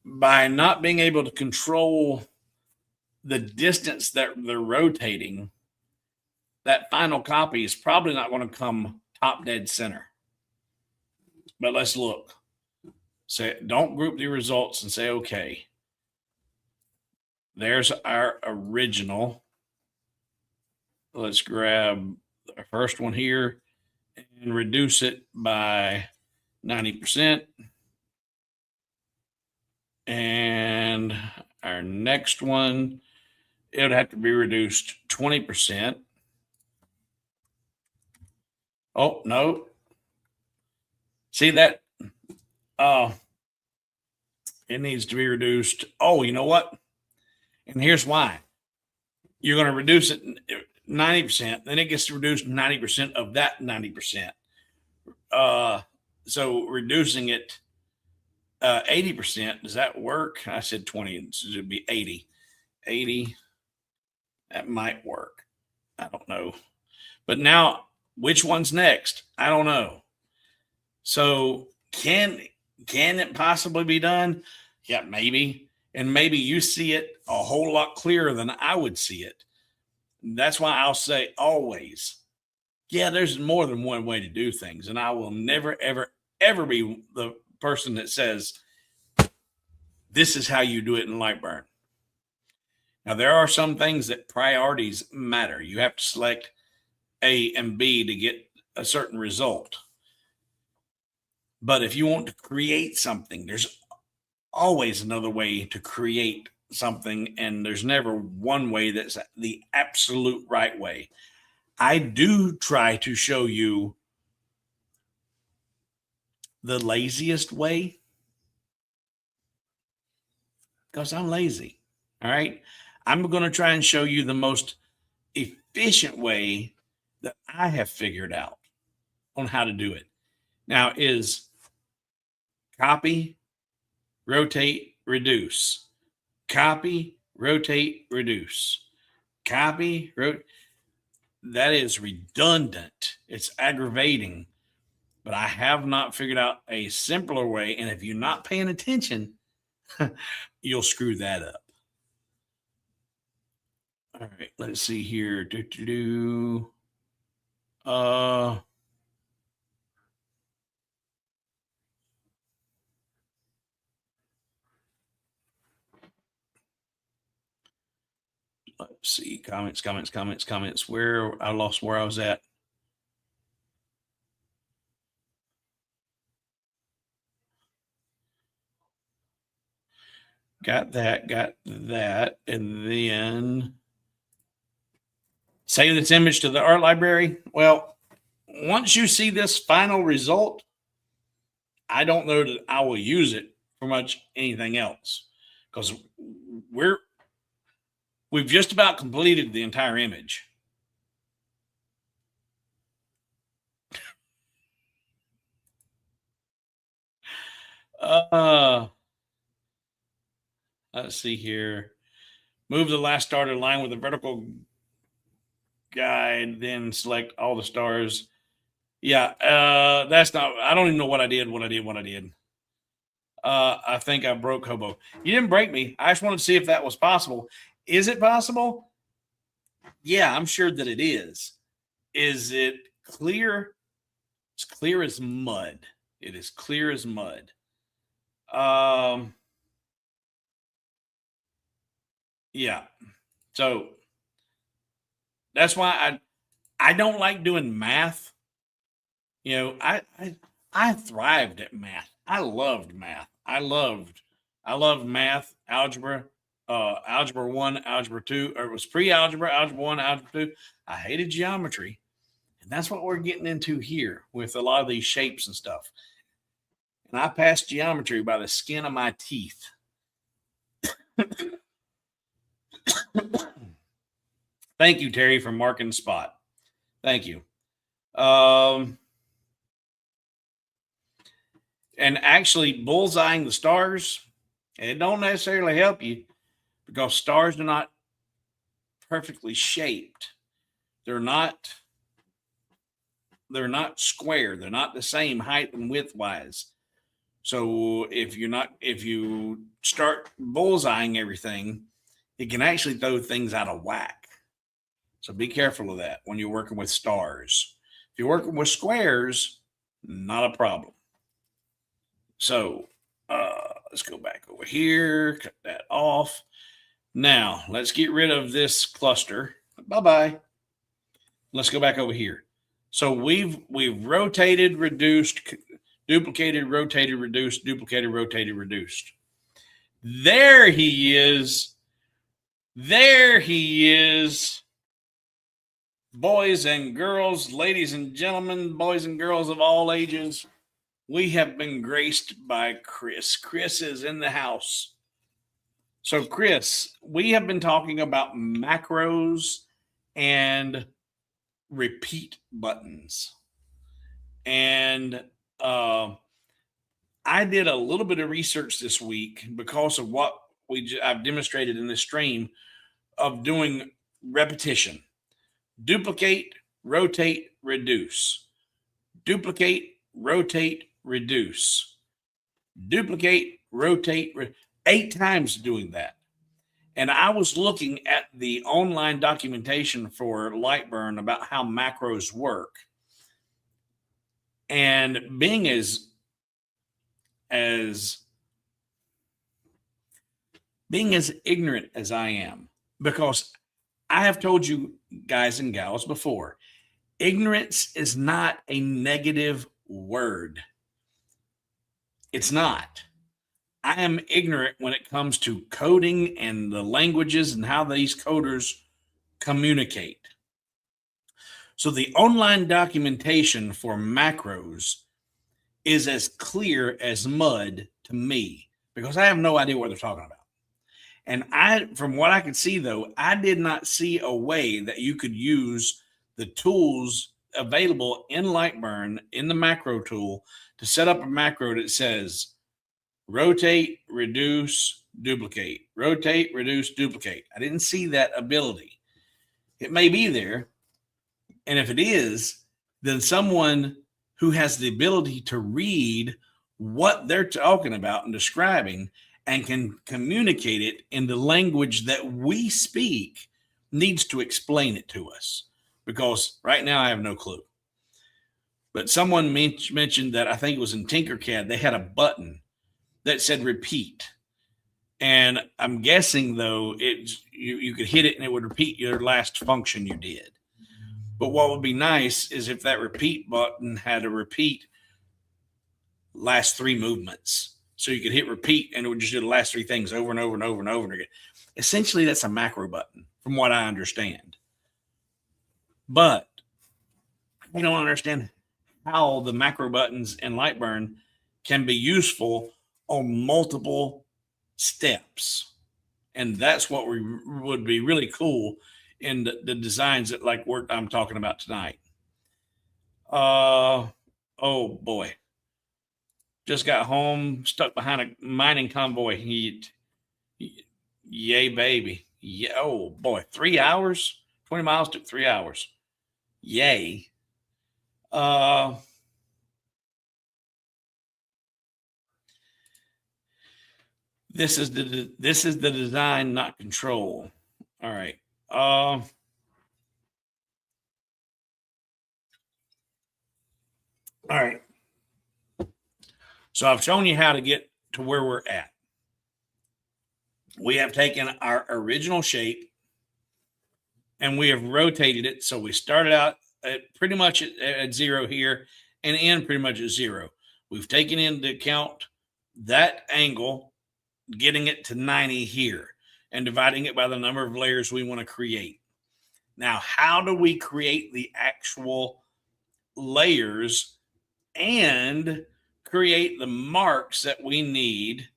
By not being able to control the distance that they're rotating, that final copy is probably not going to come top dead center. But let's look. Say, don't group the results and say, okay, there's our original. Let's grab the first one here and reduce it by 90%. And our next one, it would have to be reduced 20%. Oh, no. See that? It needs to be reduced. Oh, you know what? And here's why. You're going to reduce it 90%, then it gets reduced 90% of that 90%. So reducing it 80%, does that work? I said 20, so it'd be 80. 80. That might work. I don't know. But now, which one's next? I don't know. So can it possibly be done? Yeah, maybe. And maybe you see it a whole lot clearer than I would see it. That's why I'll say always, yeah, there's more than one way to do things. And I will never, ever, ever be the person that says, this is how you do it in LightBurn. Now, there are some things that priorities matter. You have to select A and B to get a certain result. But if you want to create something, there's always another way to create something, and there's never one way that's the absolute right way. I do try to show you the laziest way because I'm lazy. All right. I'm going to try and show you the most efficient way that I have figured out on how to do it. Now is copy, rotate, reduce, copy, rotate, reduce, copy, rotate. That is redundant. It's aggravating, but I have not figured out a simpler way. And if you're not paying attention, you'll screw that up. All right, let's see here. Let's see. Comments. Where I lost where I was at. Got that. And then save this image to the art library. Well, once you see this final result, I don't know that I will use it for much anything else because we've just about completed the entire image. Let's see here. Move the last star to line with the vertical guide, then select all the stars. Yeah, that's not, I don't even know what I did. I think I broke Hobo. You didn't break me. I just wanted to see if that was possible. Is it possible? Yeah, I'm sure that it is. Is it clear? It's clear as mud. It is clear as mud. Yeah. So that's why I don't like doing math. You know, I thrived at math. I loved math. I loved math, algebra, algebra 1, algebra 2, or it was pre-algebra, algebra 1, algebra 2. I hated geometry. And that's what we're getting into here with a lot of these shapes and stuff. And I passed geometry by the skin of my teeth. Thank you, Terry, for marking the spot. Thank you. And actually bullseyeing the stars, it don't necessarily help you because stars are not perfectly shaped. They're not square. They're not the same height and width wise. So if you start bullseyeing everything, it can actually throw things out of whack. So be careful of that when you're working with stars. If you're working with squares, not a problem. So let's go back over here, cut that off. Now let's get rid of this cluster. Bye-bye. Let's go back over here. So we've rotated, reduced, duplicated, rotated, reduced, duplicated, rotated, reduced. There he is. There he is. Boys and girls, ladies and gentlemen, boys and girls of all ages, we have been graced by Chris. Chris is in the house. So, Chris, we have been talking about macros and repeat buttons. And I did a little bit of research this week because of what I've demonstrated in this stream of doing repetition. Duplicate, rotate, reduce. Duplicate, rotate, reduce. Duplicate, rotate, 8 times doing that. And I was looking at the online documentation for LightBurn about how macros work. And being as ignorant as I am, because I have told you guys and gals before, ignorance is not a negative word. It's not. I am ignorant when it comes to coding and the languages and how these coders communicate. So the online documentation for macros is as clear as mud to me, because I have no idea what they're talking about. And from what I could see though, I did not see a way that you could use the tools available in LightBurn in the macro tool to set up a macro that says rotate, reduce, duplicate, rotate, reduce, duplicate. I didn't see that ability. It may be there. And if it is, then someone who has the ability to read what they're talking about and describing and can communicate it in the language that we speak needs to explain it to us, because right now I have no clue. But someone mentioned that, I think it was in Tinkercad, they had a button that said repeat. And I'm guessing though, you could hit it and it would repeat your last function you did. But what would be nice is if that repeat button had a repeat last 3 movements. So you could hit repeat and it would just do the last 3 things over and over and over and over again. Essentially, that's a macro button from what I understand. But I don't understand how the macro buttons in LightBurn can be useful on multiple steps. And that's what would be really cool in the designs that I'm talking about tonight. Oh boy. Just got home, stuck behind a mining convoy. Yay, baby. Yeah, oh boy, 3 hours, 20 miles took 3 hours. Yay. This is the design, not control. All right. All right. So I've shown you how to get to where we're at. We have taken our original shape and we have rotated it. So we started out at pretty much at 0 here and end pretty much at 0. We've taken into account that angle, getting it to 90 here and dividing it by the number of layers we want to create. Now, how do we create the actual layers and create the marks that we need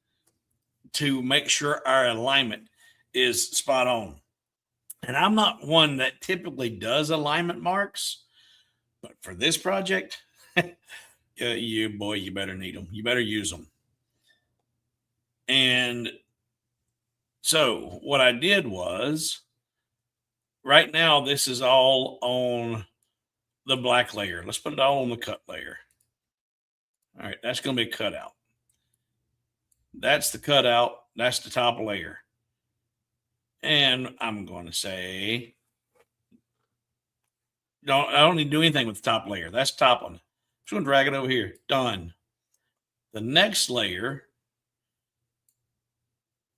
to make sure our alignment is spot on? And I'm not one that typically does alignment marks, but for this project, you better need them. You better use them. And so what I did was, right now, this is all on the black layer. Let's put it all on the cut layer. All right, that's going to be a cutout. That's the cutout. That's the top layer. And I'm going to say, I don't need to do anything with the top layer. That's the top one. I'm just going to drag it over here. Done. The next layer,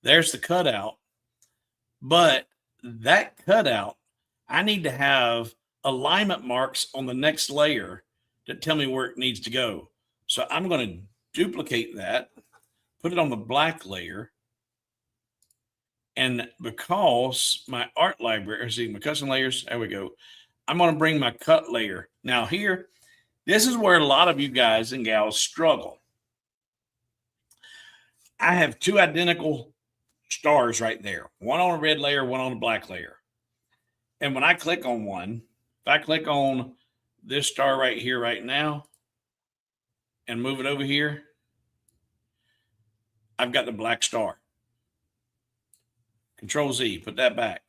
there's the cutout. But that cutout, I need to have alignment marks on the next layer that tell me where it needs to go. So I'm going to duplicate that, put it on the black layer. And because my art library, see my custom layers, there we go. I'm going to bring my cut layer. Now here, this is where a lot of you guys and gals struggle. I have 2 identical stars right there, one on a red layer, one on a black layer. And when I click on one, if I click on this star right here right now and move it over here, I've got the black star. Control Z, put that back.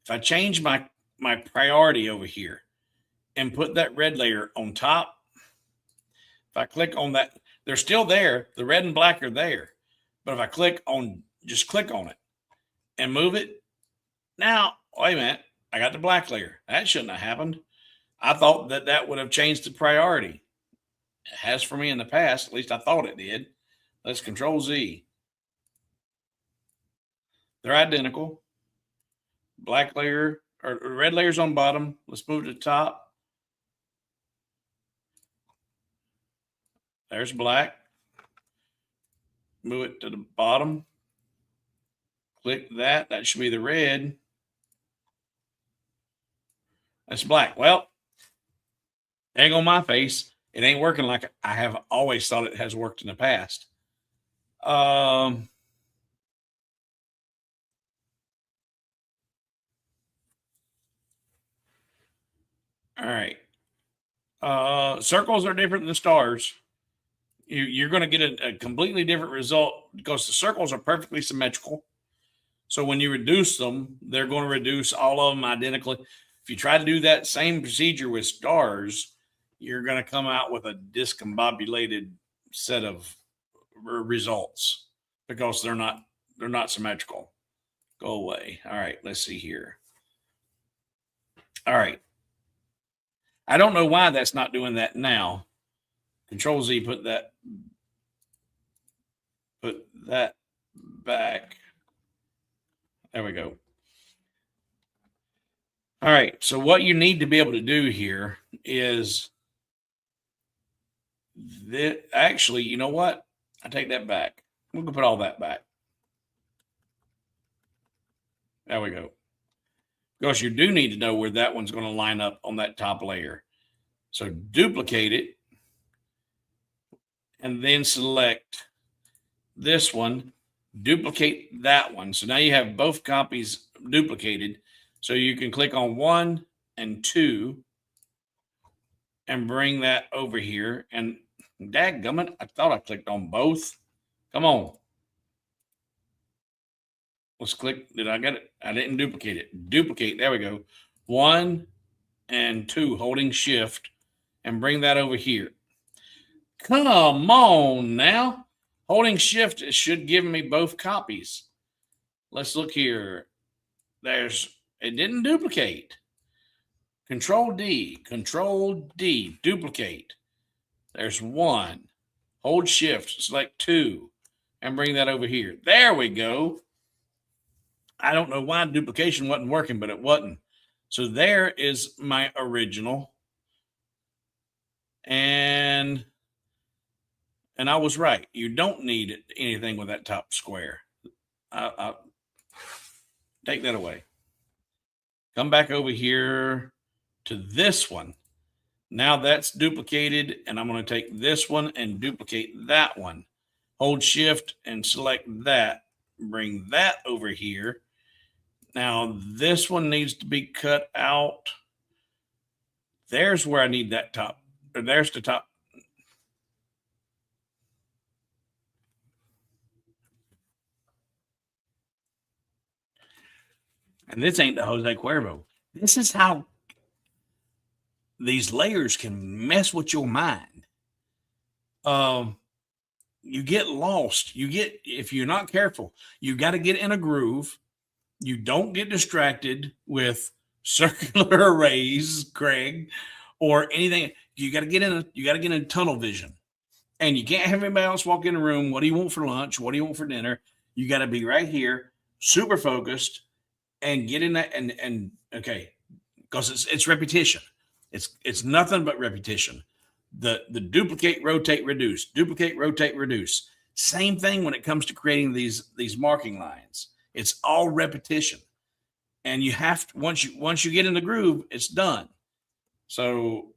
If I change my priority over here and put that red layer on top, if I click on that, they're still there. The red and black are there. But if I just click on it and move it, now, wait a minute, I got the black layer. That shouldn't have happened. I thought that would have changed the priority. It has for me in the past. At least I thought it did. Let's Control Z. They're identical. Black layer or red layer's on bottom. Let's move to the top. There's black. Move it to the bottom. Click that. That should be the red. That's black. Well, egg on my face. It ain't working like I have always thought it has worked in the past. All right. Circles are different than stars. You're going to get a completely different result because the circles are perfectly symmetrical. So when you reduce them, they're going to reduce all of them identically. If you try to do that same procedure with stars, you're going to come out with a discombobulated set of results because they're not symmetrical. Go away. All right, let's see here. All right. I don't know why that's not doing that now. Control Z, put that back. There we go. All right. So what you need to be able to do here is that actually, you know what? I take that back. We're going to put all that back. There we go. Because you do need to know where that one's going to line up on that top layer. So duplicate it and then select this one, duplicate that one. So now you have both copies duplicated. So you can click on 1 and 2 and bring that over here. And dadgummit, I thought I clicked on both. Come on. Let's click. Did I get it? I didn't duplicate it. Duplicate. There we go. 1 and 2, holding shift, and bring that over here. Come on now. Holding shift should give me both copies. Let's look here. It didn't duplicate. Control D, duplicate. There's 1. Hold shift, select 2, and bring that over here. There we go. I don't know why duplication wasn't working, but it wasn't. So there is my original. And I was right. You don't need anything with that top square. I'll take that away. Come back over here to this one. Now that's duplicated, and I'm going to take this one and duplicate that one. Hold shift and select that. Bring that over here. Now this one needs to be cut out. There's where I need that top. Or there's the top. And this ain't the Jose Cuervo. This is how these layers can mess with your mind. You get lost. If you're not careful, you got to get in a groove. You don't get distracted with circular arrays, Craig, or anything. You got to get in tunnel vision. And you can't have anybody else walk in the room. What do you want for lunch? What do you want for dinner? You got to be right here, super focused, and get in that. And okay, because it's repetition. It's nothing but repetition. The duplicate, rotate, reduce, duplicate, rotate, reduce. Same thing when it comes to creating these marking lines. It's all repetition, and you have to once you get in the groove, it's done. So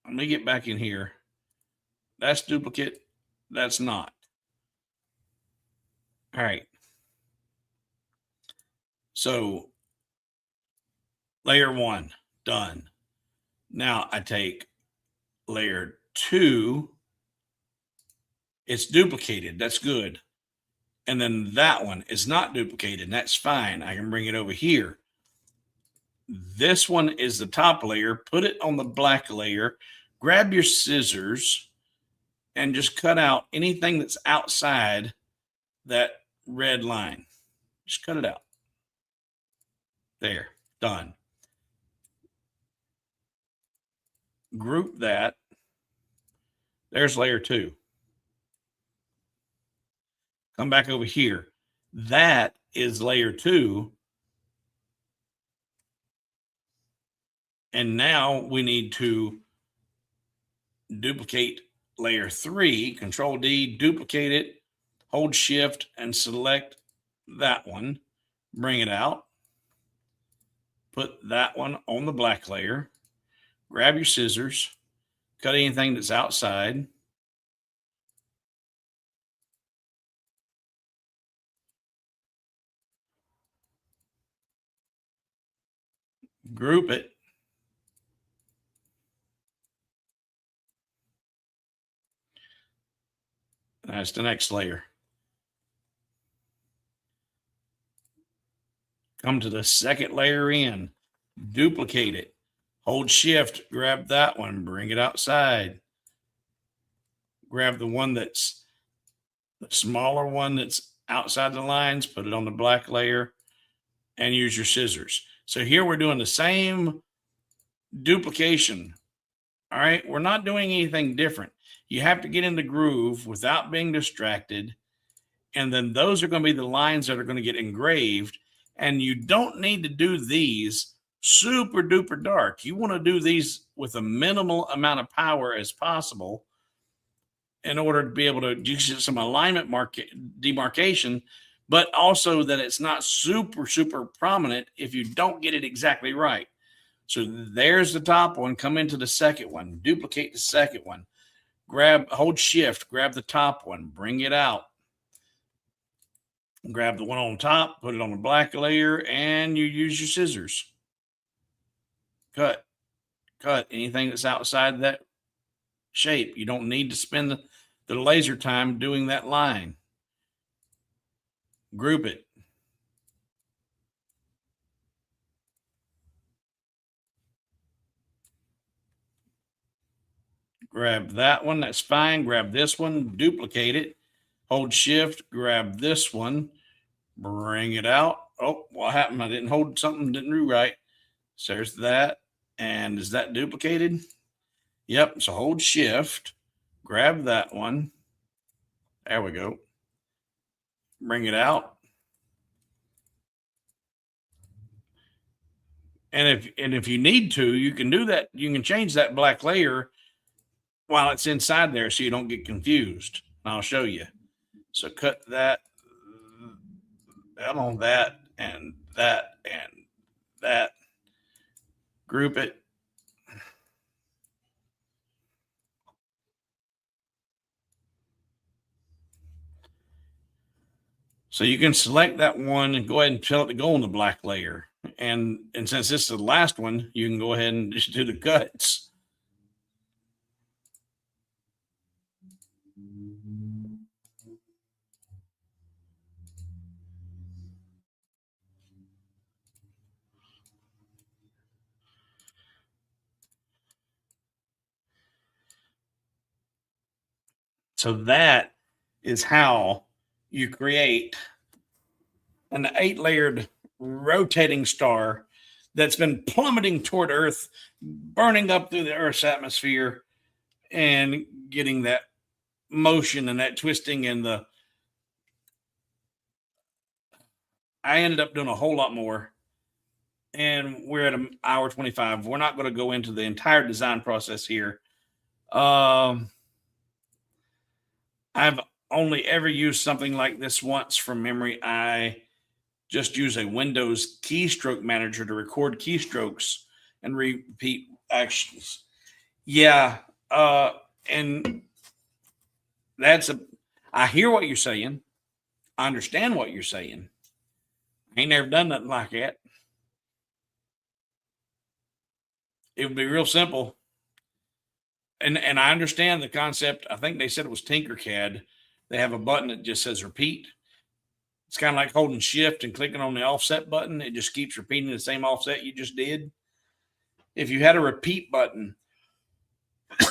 let me get back in here. That's duplicate. That's not. All right. So layer 1 done. Now I take layer 2. It's duplicated. That's good. And then that one is not duplicated, and that's fine. I can bring it over here. This one is the top layer. Put it on the black layer. Grab your scissors and just cut out anything that's outside that red line. Just cut it out. There, done. Group that. There's layer 2. Come back over here. That is layer 2. And now we need to duplicate layer 3. Control D, duplicate it, hold shift and select that one. Bring it out. Put that one on the black layer. Grab your scissors. Cut anything that's outside. Group it. That's the next layer. Come to the second layer in. Duplicate it. Hold shift. Grab that one. Bring it outside. Grab the one that's the smaller one that's outside the lines. Put it on the black layer and use your scissors. So here we're doing the same duplication. All right. We're not doing anything different. You have to get in the groove without being distracted. And then those are going to be the lines that are going to get engraved. And you don't need to do these super duper dark. You want to do these with a minimal amount of power as possible in order to be able to do some alignment demarcation, but also that it's not super, super prominent if you don't get it exactly right. So there's the top one. Come into the second one. Duplicate the second one. Hold shift. Grab the top one. Bring it out. Grab the one on top. Put it on the black layer, and you use your scissors. Cut anything that's outside that shape. You don't need to spend the laser time doing that line. Group it. Grab that one. That's fine. Grab this one. Duplicate it. Hold shift. Grab this one. Bring it out. Oh, what happened? I didn't hold something. Didn't do right. So there's that. And is that duplicated? Yep. So hold shift. Grab that one. There we go. Bring it out. And if you need to, you can do that. You can change that black layer while it's inside there so you don't get confused. I'll show you. So cut that on that and that and that. Group it. So you can select that one and go ahead and tell it to go on the black layer. And since this is the last one, you can go ahead and just do the cuts. So that is how you create an 8-layered rotating star that's been plummeting toward Earth, burning up through the Earth's atmosphere and getting that motion and that twisting and I ended up doing a whole lot more, and we're at an hour 25. We're not going to go into the entire design process here. I've only ever used something like this once from memory. I just use a Windows keystroke manager to record keystrokes and repeat actions. Yeah. And I hear what you're saying. I understand what you're saying. I ain't never done nothing like that. It would be real simple. And I understand the concept. I think they said it was Tinkercad. They have a button that just says repeat. It's kind of like holding shift and clicking on the offset button. It just keeps repeating the same offset you just did. If you had a repeat button,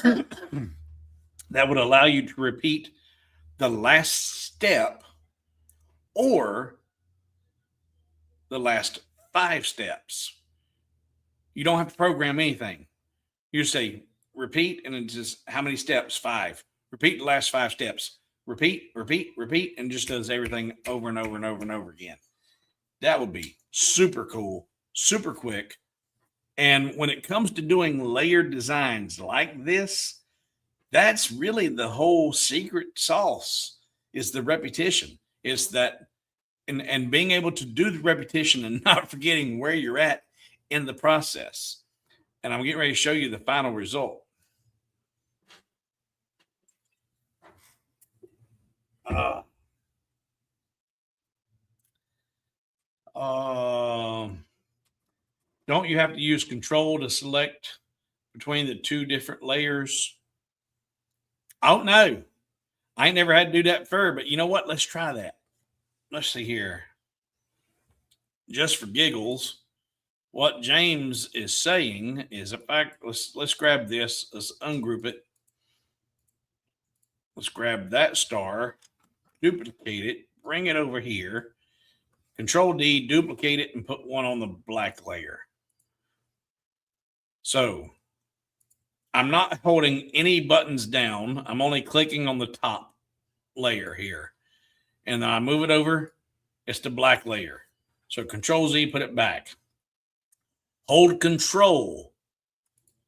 that would allow you to repeat the last step or the last 5 steps. You don't have to program anything. You just say repeat, and it's just how many steps? 5. Repeat the last 5 steps. Repeat, repeat, repeat, and just does everything over and over and over and over again. That would be super cool, super quick. And when it comes to doing layered designs like this, that's really the whole secret sauce, is the repetition. It's that, and being able to do the repetition and not forgetting where you're at in the process. And I'm getting ready to show you the final result. Don't you have to use control to select between the 2 different layers? I don't know. I ain't never had to do that before, but you know what? Let's try that. Let's see here. Just for giggles, what James is saying is, in fact, let's grab this. Let's ungroup it. Let's grab that star, duplicate it, bring it over here. Control D, duplicate it, and put one on the black layer. So I'm not holding any buttons down. I'm only clicking on the top layer here. And then I move it over. It's the black layer. So Control Z, put it back. Hold Control.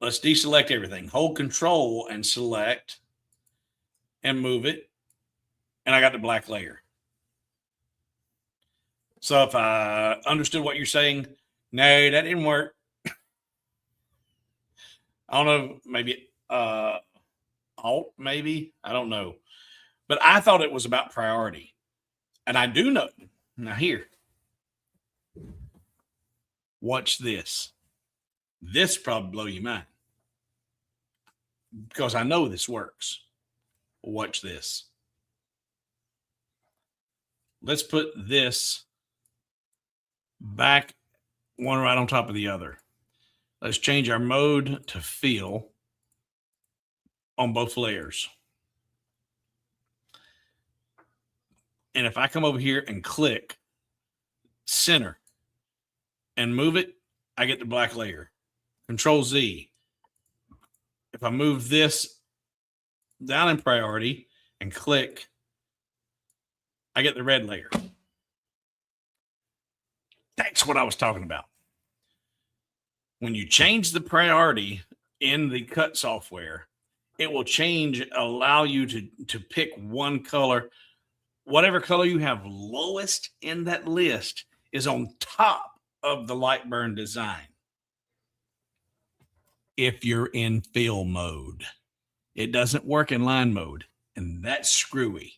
Let's deselect everything. Hold Control and select and move it. And I got the black layer. So if I understood what you're saying, no, that didn't work. I don't know, maybe Alt, maybe. I don't know. But I thought it was about priority. And I do know. Now here. Watch this. This probably blow your mind. Because I know this works. Watch this. Let's put this back, one right on top of the other. Let's change our mode to fill on both layers. And if I come over here and click center and move it, I get the black layer. Control Z. If I move this down in priority and click, I get the red layer. That's what I was talking about. When you change the priority in the cut software, it will change, allow you to pick one color. Whatever color you have lowest in that list is on top of the LightBurn design. If you're in fill mode, it doesn't work in line mode, and that's screwy.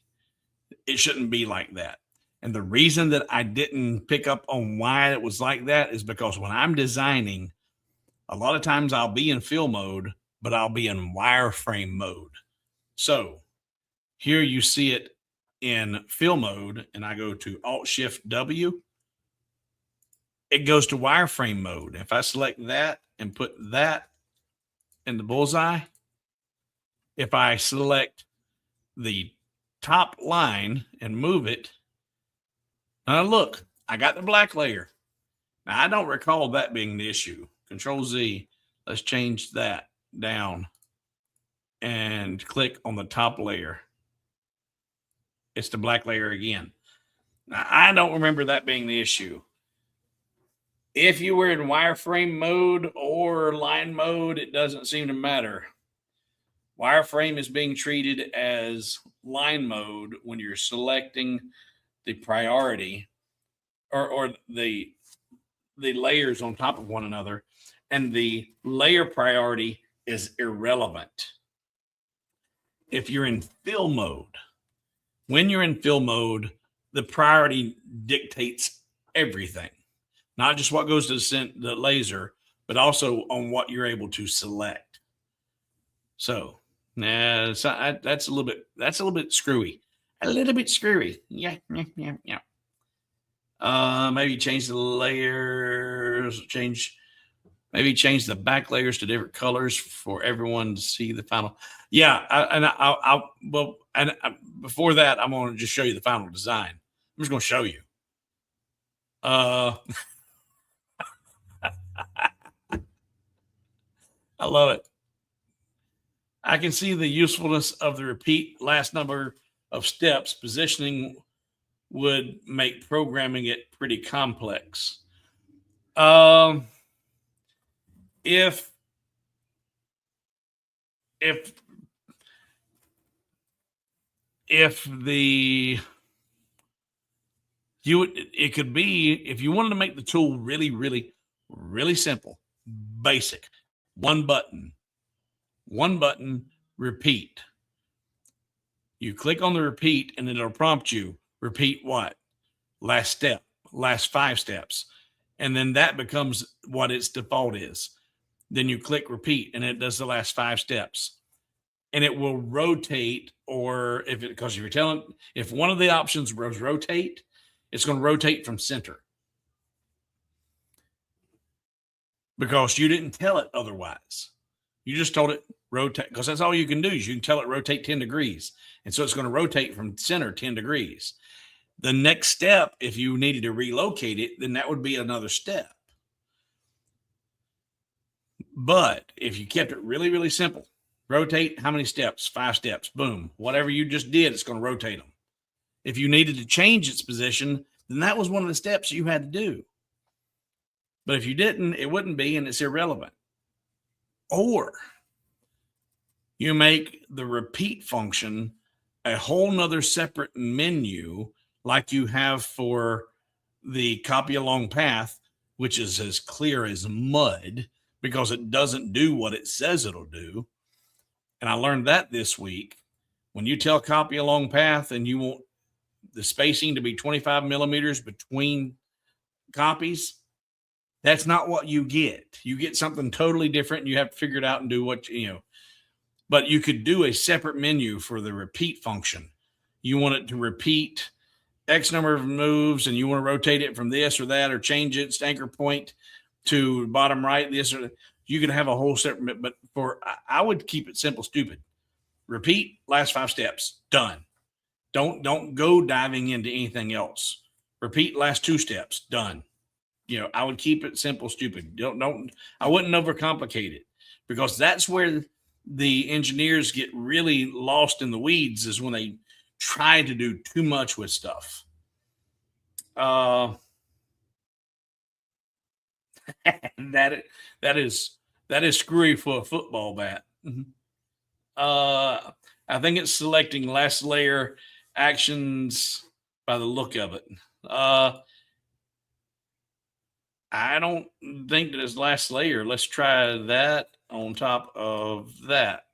It shouldn't be like that. And the reason that I didn't pick up on why it was like that is because when I'm designing, a lot of times I'll be in fill mode, but I'll be in wireframe mode. So here you see it in fill mode, and I go to Alt-Shift-W. It goes to wireframe mode. If I select that and put that in the bullseye, if I select the top line and move it, now look, I got the black layer. Now I don't recall that being the issue. Control Z, let's change that down and click on the top layer. It's the black layer again. Now I don't remember that being the issue. If you were in wireframe mode or line mode, it doesn't seem to matter. Wireframe is being treated as line mode when you're selecting the priority or the layers on top of one another, and the layer priority is irrelevant. If you're in fill mode, when you're in fill mode, the priority dictates everything, not just what goes to the laser, but also on what you're able to select. So that's a little bit screwy. A little bit screwy. Yeah. Maybe change the layers, maybe change the back layers to different colors for everyone to see the final. Yeah. Before that, I'm going to just show you the final design. I'm just going to show you. I love it. I can see the usefulness of the repeat last number of steps. Positioning would make programming it pretty complex. If it could be, if you wanted to make the tool really, really, really simple, basic, one button, repeat. You click on the repeat and it'll prompt you, repeat what? Last step, last 5 steps. And then that becomes what its default is. Then you click repeat and it does the last 5 steps. And it will rotate, or because you're telling, if one of the options was rotate, it's going to rotate from center. Because you didn't tell it otherwise. You just told it rotate, because that's all you can do is you can tell it rotate 10 degrees. And so it's going to rotate from center 10 degrees. The next step, if you needed to relocate it, then that would be another step. But if you kept it really, really simple, rotate how many steps? 5 steps. Boom. Whatever you just did, it's going to rotate them. If you needed to change its position, then that was one of the steps you had to do. But if you didn't, it wouldn't be, and it's irrelevant. Or you make the repeat function a whole nother separate menu like you have for the copy along path, which is as clear as mud because it doesn't do what it says it'll do. And I learned that this week. When you tell copy along path and you want the spacing to be 25 millimeters between copies, that's not what you get. You get something totally different, and you have to figure it out and do what but you could do a separate menu for the repeat function. You want it to repeat X number of moves, and you want to rotate it from this or that, or change its anchor point to bottom right, this or that. You could have a whole separate, but I would keep it simple, stupid. Repeat, last 5 steps, done. Don't go diving into anything else. Repeat, last 2 steps, done. I would keep it simple, stupid. I wouldn't overcomplicate it, because that's where the engineers get really lost in the weeds, is when they try to do too much with stuff. That is screwy for a football bat. I think it's selecting last layer actions by the look of it. I don't think that it's last layer. Let's try that on top of that.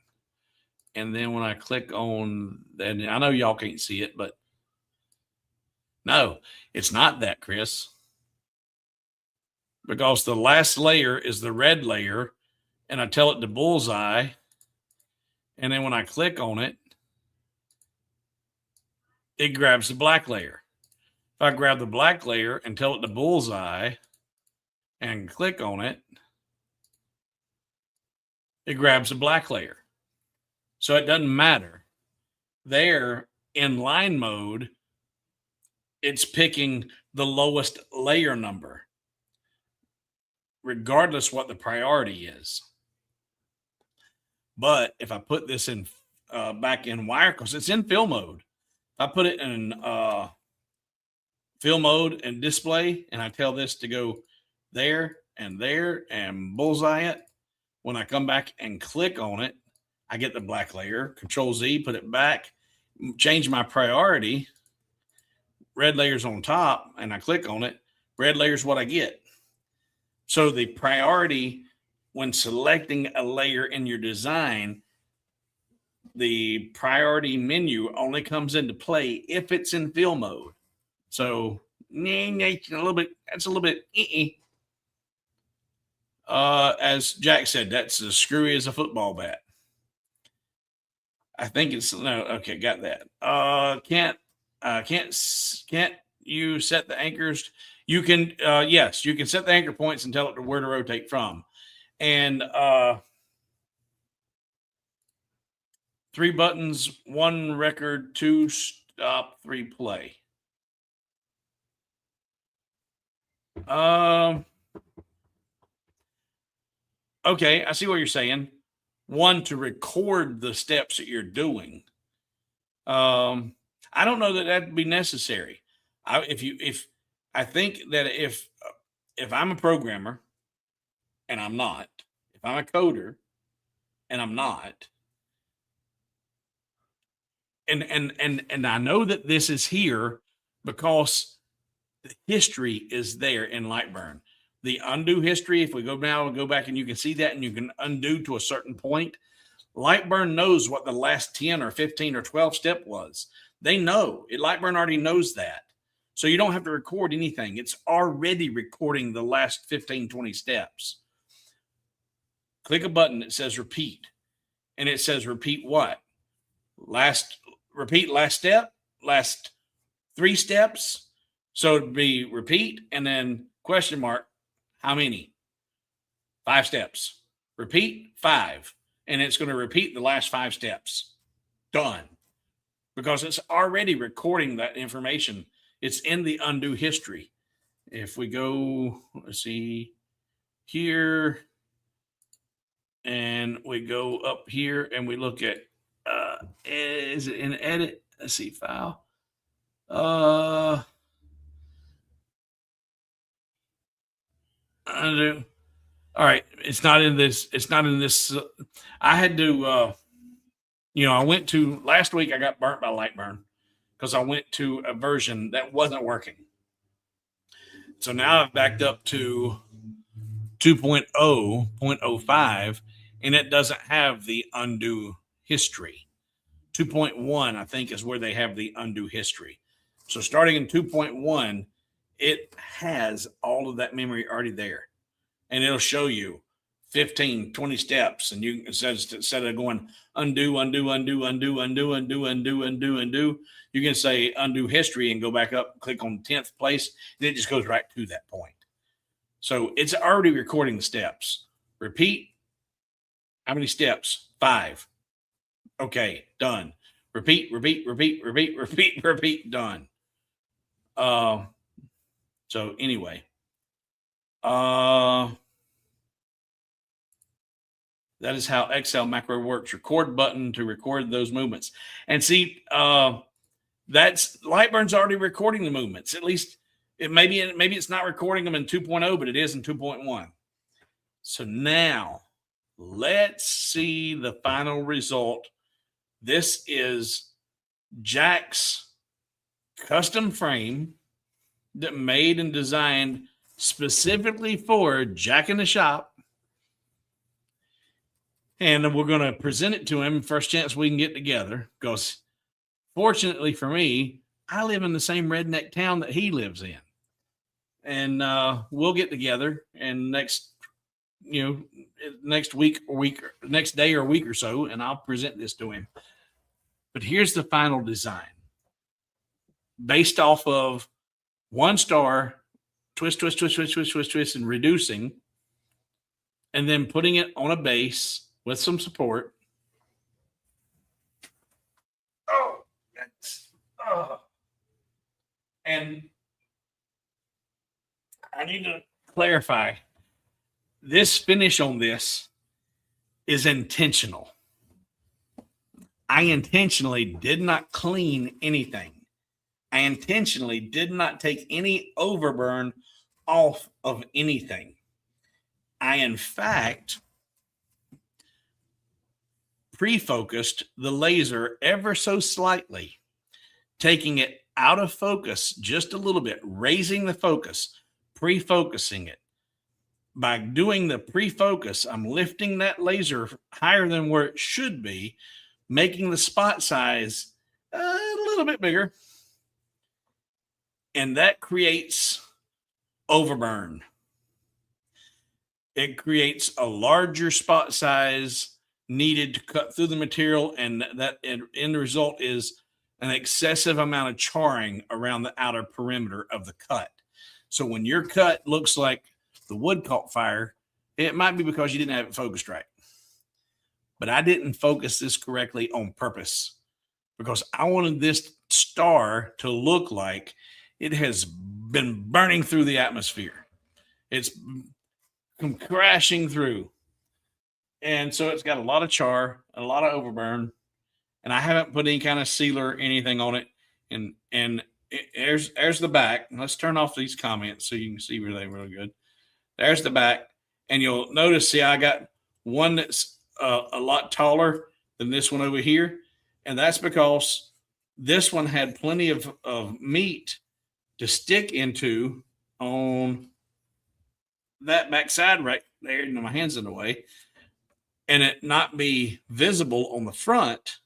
And then when I click on that, I know y'all can't see it, but no, it's not that, Chris. Because the last layer is the red layer, and I tell it to bullseye. And then when I click on it, it grabs the black layer. If I grab the black layer and tell it to bullseye and click on it, it grabs the black layer. So it doesn't matter. There, in line mode, it's picking the lowest layer number, regardless what the priority is. But if I put this in back in wire, because it's in fill mode, if I put it in fill mode and display, and I tell this to go there and bullseye it, when I come back and click on it, I get the black layer. Control Z, put it back, change my priority. Red layer's on top, and I click on it. Red layer's what I get. So the priority, when selecting a layer in your design, the priority menu only comes into play if it's in fill mode. So that's a little bit. As Jack said, that's as screwy as a football bat. I think it's no. Okay, got that. Can't you set the anchors. You can, yes, you can set the anchor points and tell it where to rotate from. And 3 buttons, 1 record, 2 stop, 3 play. Okay, I see what you're saying. 1 to record the steps that you're doing. I don't know that that'd be necessary. I think that if I'm a programmer and I'm not, if I'm a coder and I'm not, and I know that this is here because the history is there in LightBurn. The undo history, if we go now, go back and you can see that, and you can undo to a certain point. LightBurn knows what the last 10 or 15 or 12 step was. They know it. LightBurn already knows that. So you don't have to record anything. It's already recording the last 15, 20 steps. Click a button that says repeat. And it says repeat what? Repeat last step, last 3 steps. So it'd be repeat and then question mark, how many? 5 steps. Repeat 5. And it's going to repeat the last 5 steps. Done. Because it's already recording that information. It's in the undo history. If we go, let's see here, and we go up here and we look at, is it in edit? Let's see, file. Undo. All right. It's not in this. It's not in this. I had to, I went to, last week I got burnt by LightBurn because I went to a version that wasn't working. So now I've backed up to 2.0.05, and it doesn't have the undo history. 2.1, I think, is where they have the undo history. So starting in 2.1, it has all of that memory already there. And it'll show you 15, 20 steps. And you, instead of going undo, undo, undo, undo, undo, undo, undo, undo, undo, you can say undo history and go back up, click on 10th place, and it just goes right to that point. So it's already recording the steps. Repeat. How many steps? 5. Okay, done. Repeat, repeat, repeat, repeat, repeat, repeat, done. So anyway, that is how Excel macro works. Record button to record those movements. And see, that's LightBurn's already recording the movements. At least maybe it's not recording them in 2.0, but it is in 2.1. So now let's see the final result. This is Jack's custom frame that made and designed specifically for Jack in the shop. And we're going to present it to him first chance we can get together, because fortunately for me, I live in the same redneck town that he lives in. And we'll get together and next week or next day or week or so, and I'll present this to him. But here's the final design based off of 1 star, twist, twist, twist, twist, twist, twist, twist, and reducing, and then putting it on a base with some support. And I need to clarify, this finish on this is intentional. I intentionally did not clean anything. I intentionally did not take any overburn off of anything. I, in fact, pre-focused the laser ever so slightly, taking it out of focus just a little bit, raising the focus, pre-focusing it. By doing the pre-focus, I'm lifting that laser higher than where it should be, making the spot size a little bit bigger. And that creates overburn. It creates a larger spot size needed to cut through the material, and that end result is an excessive amount of charring around the outer perimeter of the cut. So when your cut looks like the wood caught fire, it might be because you didn't have it focused right. But I didn't focus this correctly on purpose because I wanted this star to look like it has been burning through the atmosphere. It's come crashing through. And so it's got a lot of char, a lot of overburn, and I haven't put any kind of sealer or anything on it. And there's the back. Let's turn off these comments so you can see really, really good. There's the back. And you'll notice, see, I got one that's a lot taller than this one over here. And that's because this one had plenty of meat to stick into on that backside right there. And my hand's in the way. And it not be visible on the front.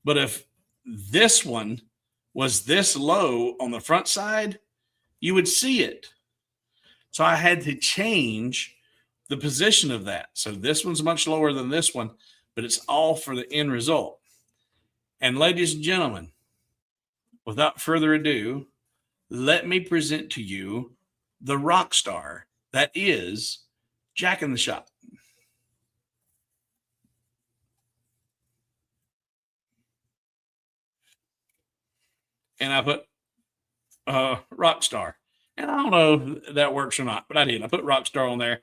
But if this one was this low on the front side, you would see it. So I had to change the position of that. So this one's much lower than this one, but it's all for the end result. And ladies and gentlemen, without further ado, let me present to you the rock star that is Jack in the Shop. And I put rock star. And I don't know if that works or not, but I did. I put rock star on there.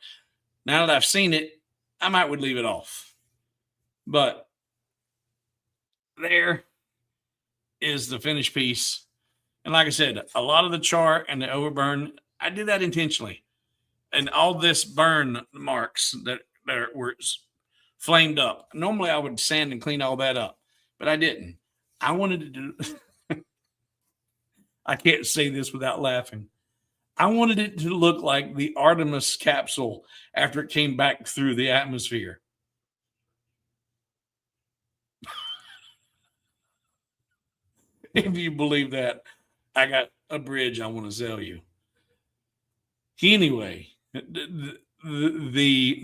Now that I've seen it, I might would leave it off. But there is the finished piece. And like I said, a lot of the char and the overburn, I did that intentionally. And all this burn marks that were flamed up. Normally I would sand and clean all that up, but I didn't. I wanted to do I can't say this without laughing. I wanted it to look like the Artemis capsule after it came back through the atmosphere. If you believe that, I got a bridge I want to sell you. Anyway, the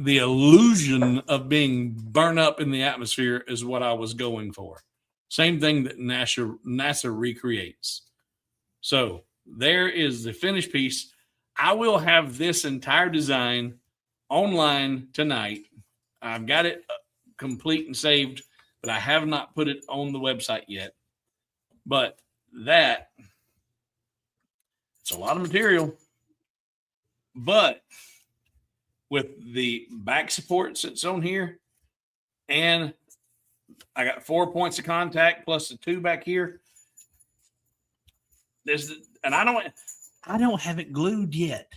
illusion of being burned up in the atmosphere is what I was going for. Same thing that NASA recreates. So there is the finished piece. I will have this entire design online tonight. I've got it complete and saved, but I have not put it on the website yet. But that, it's a lot of material. But with the back supports that's on here, and I got 4 points of contact plus the 2 back here. And I don't have it glued yet.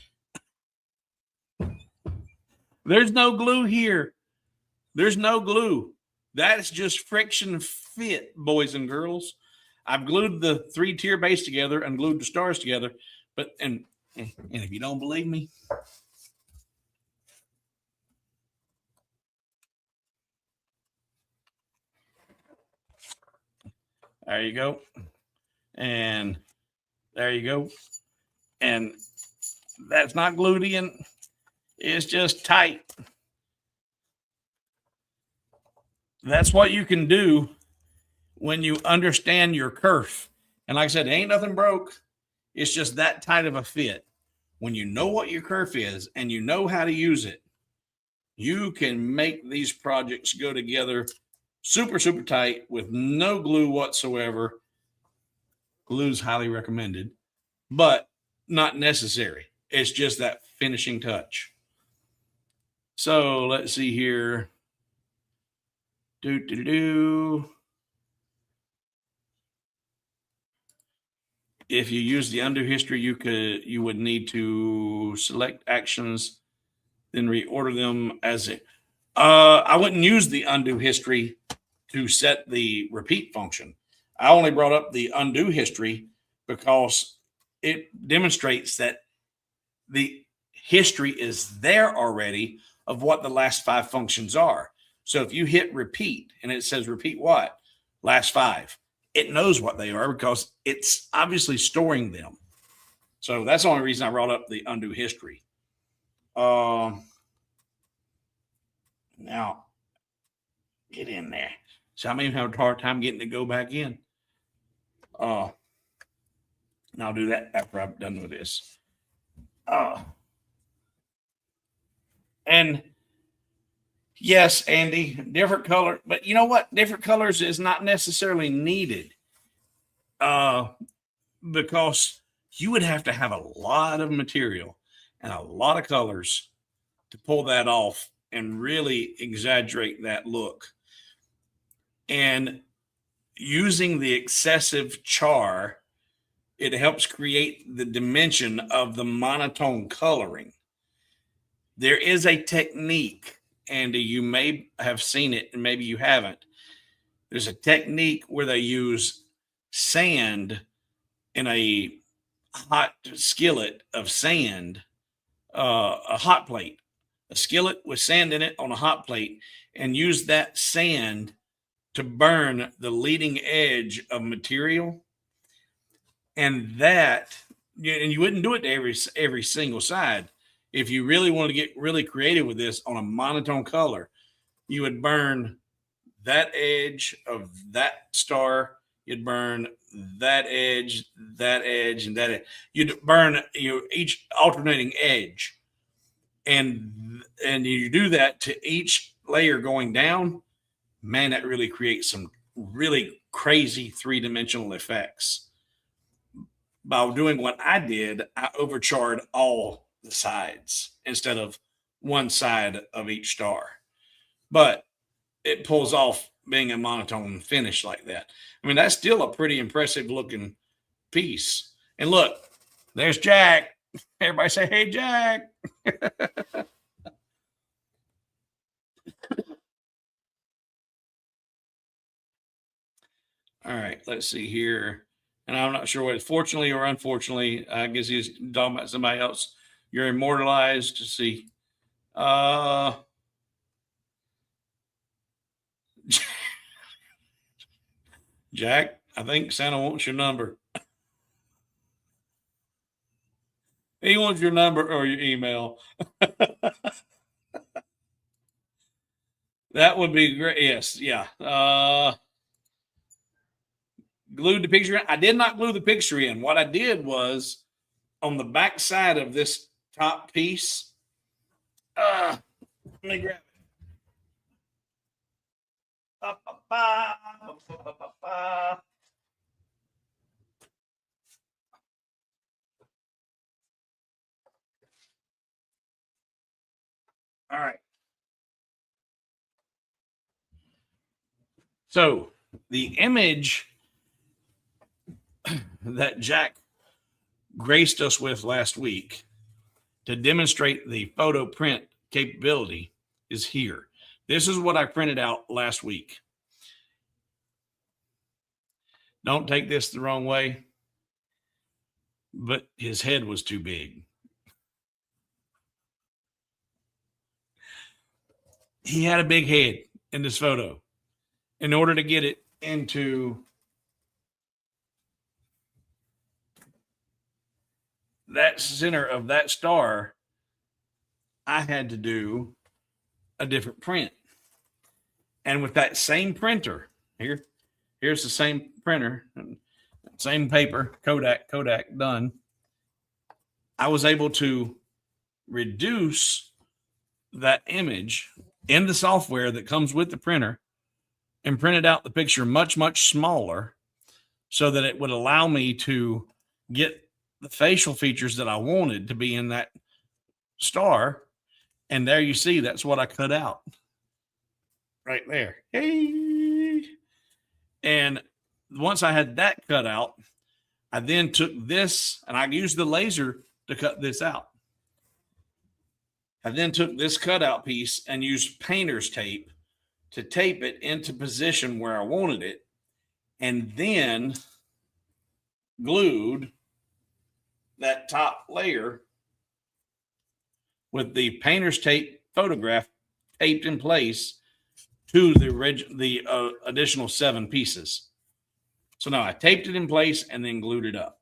There's no glue here. There's no glue. That's just friction fit, boys and girls. I've glued the 3-tier base together and glued the stars together. But and if you don't believe me, there you go. And there you go. And that's not glued in. It's just tight. That's what you can do when you understand your kerf. And like I said, ain't nothing broke. It's just that tight of a fit. When you know what your kerf is and you know how to use it, you can make these projects go together super, super tight with no glue whatsoever. Glue's highly recommended, but not necessary. It's just that finishing touch. So let's see here. If you use the undo history, you would need to select actions, then reorder them as it. I wouldn't use the undo history to set the repeat function. I only brought up the undo history because it demonstrates that the history is there already of what the last 5 functions are. So if you hit repeat and it says repeat what? Last 5. It knows what they are because it's obviously storing them. So that's the only reason I brought up the undo history. Now, get in there. So I may have a hard time getting to go back in. And I'll do that after I'm done with this. And yes, Andy, different color, but you know what? Different colors is not necessarily needed. Because you would have to have a lot of material and a lot of colors to pull that off and really exaggerate that look. And using the excessive char, it helps create the dimension of the monotone coloring. There is a technique, Andy, you may have seen it and maybe you haven't. There's a technique where they use sand in a hot skillet of sand, a hot plate, a skillet with sand in it on a hot plate, and use that sand to burn the leading edge of material. And that, and you wouldn't do it to every single side. If you really want to get really creative with this on a monotone color, you would burn that edge of that star. You'd burn that edge, and that edge. You'd burn each alternating edge, and you do that to each layer going down. Man, that really creates some really crazy three-dimensional effects. By doing what I did, I overcharred all the sides instead of one side of each star. But it pulls off being a monotone finish like that. I mean, that's still a pretty impressive looking piece. And look, there's Jack. Everybody say, hey, Jack. All right, let's see here. And I'm not sure what, fortunately or unfortunately, I guess he's talking about somebody else. You're immortalized to see. Jack, I think Santa wants your number. He wants your number or your email. That would be great. Yes, yeah. Glued the picture in. I did not glue the picture in. What I did was on the back side of this top piece. Let me grab it. All right. So the image that Jack graced us with last week to demonstrate the photo print capability is here. This is what I printed out last week. Don't take this the wrong way, but his head was too big. He had a big head in this photo. In order to get it into that center of that star, I had to do a different print. And with that same printer, here's the same printer, same paper, Kodak done. I was able to reduce that image in the software that comes with the printer and printed out the picture much, much smaller so that it would allow me to get the facial features that I wanted to be in that star. And there you see, that's what I cut out right there. Hey. And once I had that cut out, I then took this and I used the laser to cut this out. I then took this cutout piece and used painter's tape to tape it into position where I wanted it, and then glued that top layer with the painter's tape photograph taped in place to the additional 7 pieces. So now I taped it in place and then glued it up.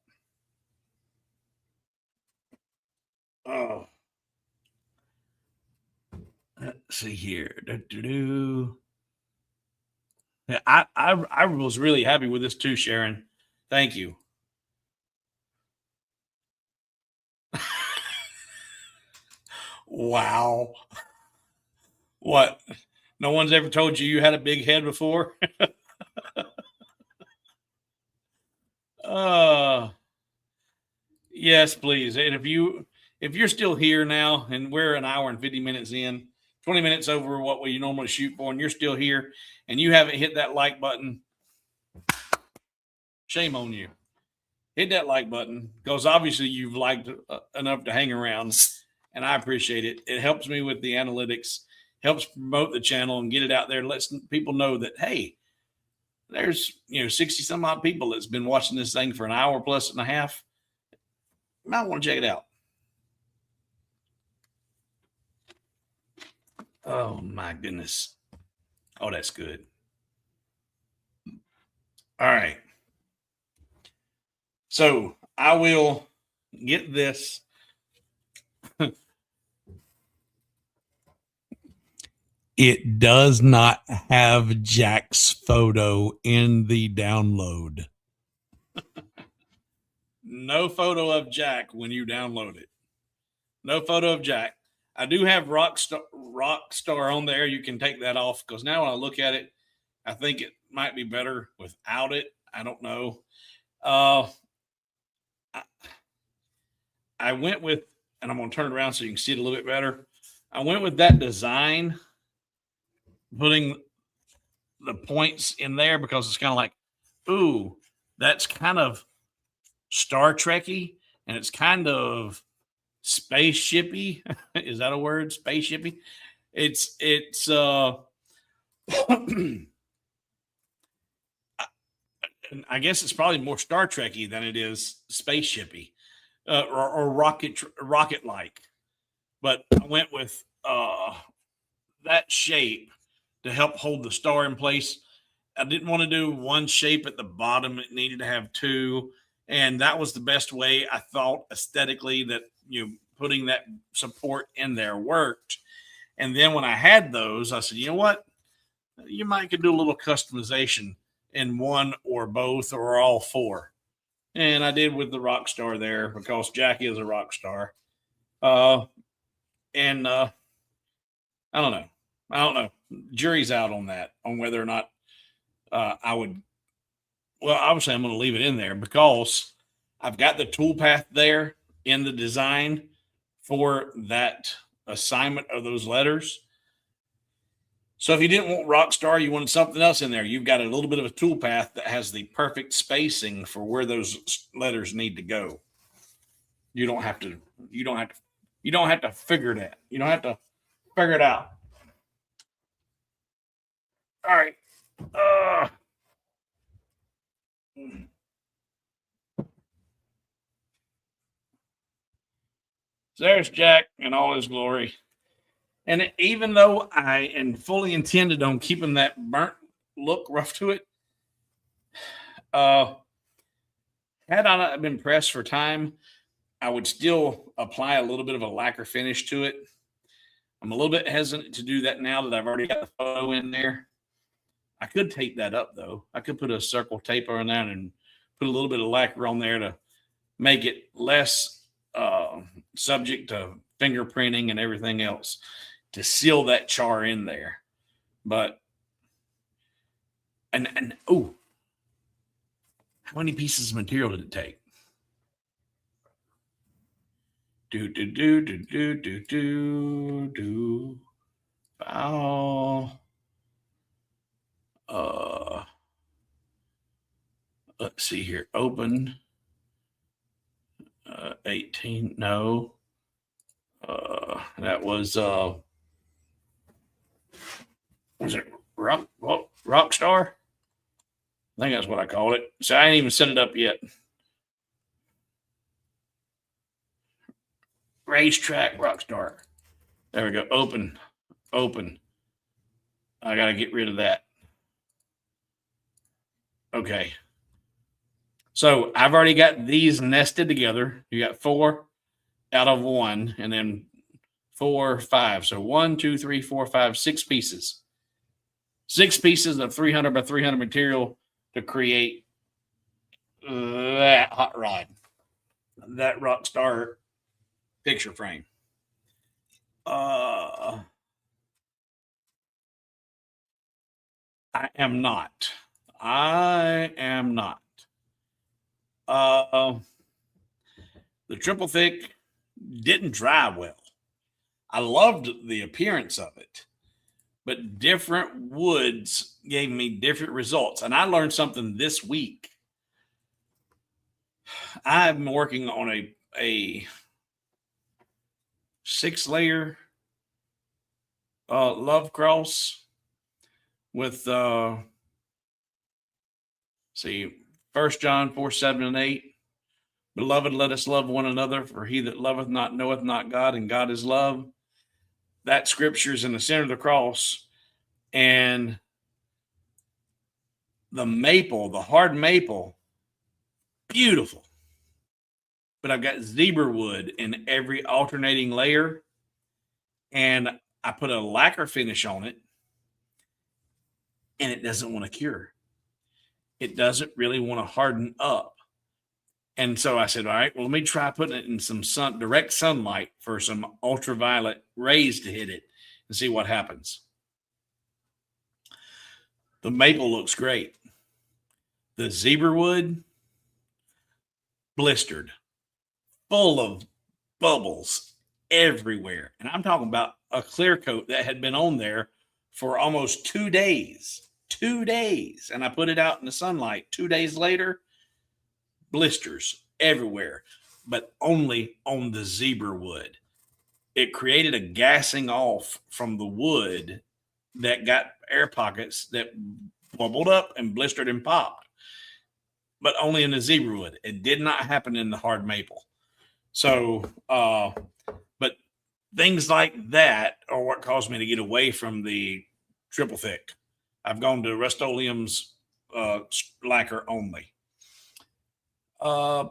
Oh, let's see here. I was really happy with this too, Sharon. Thank you. Wow. What? No one's ever told you had a big head before? uh yes, please. And if you're still here now and we're an hour and 50 minutes in, 20 minutes over what we normally shoot for, and you're still here and you haven't hit that like button, shame on you. Hit that like button because obviously you've liked enough to hang around, and I appreciate it. It helps me with the analytics, helps promote the channel and get it out there, lets people know that, hey, there's 60 some odd people that's been watching this thing for an hour plus and a half. You might want to check it out. Oh my goodness. Oh, that's good. All right. So I will get this. It does not have Jack's photo in the download. No photo of Jack when you download it. No photo of Jack. I do have Rockstar on there. You can take that off because now when I look at it, I think it might be better without it. I don't know. I went with, and I'm going to turn it around so you can see it a little bit better. I went with that design, putting the points in there because it's kind of like, ooh, that's kind of Star Trekky, and it's kind of spaceshipy. Is that a word? Spaceshipy. It's I guess it's probably more Star Trekky than it is spaceshipy or rocket like. But I went with that shape to help hold the star in place. I didn't want to do one shape at the bottom. It needed to have two. And that was the best way I thought aesthetically that putting that support in there worked. And then when I had those, I said, you know what? You might could do a little customization in one or both or all four. And I did with the rock star there because Jack is a rock star. I don't know. Jury's out on that, on whether or not I would. Well, obviously, I'm going to leave it in there because I've got the toolpath there in the design for that assignment of those letters. So if you didn't want Rockstar, you wanted something else in there, you've got a little bit of a toolpath that has the perfect spacing for where those letters need to go. You don't have to figure that. You don't have to figure it out. All right. There's Jack in all his glory. And even though I am fully intended on keeping that burnt look rough to it, had I not been pressed for time, I would still apply a little bit of a lacquer finish to it. I'm a little bit hesitant to do that now that I've already got the photo in there. I could tape that up though. I could put a circle tape on that and put a little bit of lacquer on there to make it less subject to fingerprinting and everything else to seal that char in there. But and oh, how many pieces of material did it take? About let's see here. Open 18. No. That was it Rockstar? I think that's what I called it. So I ain't even set it up yet. Racetrack Rockstar. There we go. Open. I got to get rid of that. Okay. So I've already got these nested together. You got 4 out of 1 and then 4, 5. So 1, 2, 3, 4, 5, 6 pieces. 6 pieces of 300 by 300 material to create that hot rod, that Rockstar picture frame. I am not. I am not. Uh, the triple thick didn't dry well. I loved the appearance of it, but different woods gave me different results. And I learned something this week. I'm working on a 6-layer love cross with see 1 John 4:7 and 8. Beloved, let us love one another, for he that loveth not knoweth not God, and God is love. That scripture is in the center of the cross, and the maple, the hard maple, beautiful. But I've got zebra wood in every alternating layer, and I put a lacquer finish on it, and it doesn't want to cure. It doesn't really want to harden up. And so I said, all right, well, let me try putting it in some direct sunlight for some ultraviolet rays to hit it and see what happens. The maple looks great. The zebra wood, blistered, full of bubbles everywhere. And I'm talking about a clear coat that had been on there for almost 2 days. 2 days. And I put it out in the sunlight. 2 days later, blisters everywhere, but only on the zebra wood. It created a gassing off from the wood that got air pockets that bubbled up and blistered and popped, but only in the zebra wood. It did not happen in the hard maple. So, but things like that are what caused me to get away from the triple thick. I've gone to Rust-Oleum's lacquer only. Oh,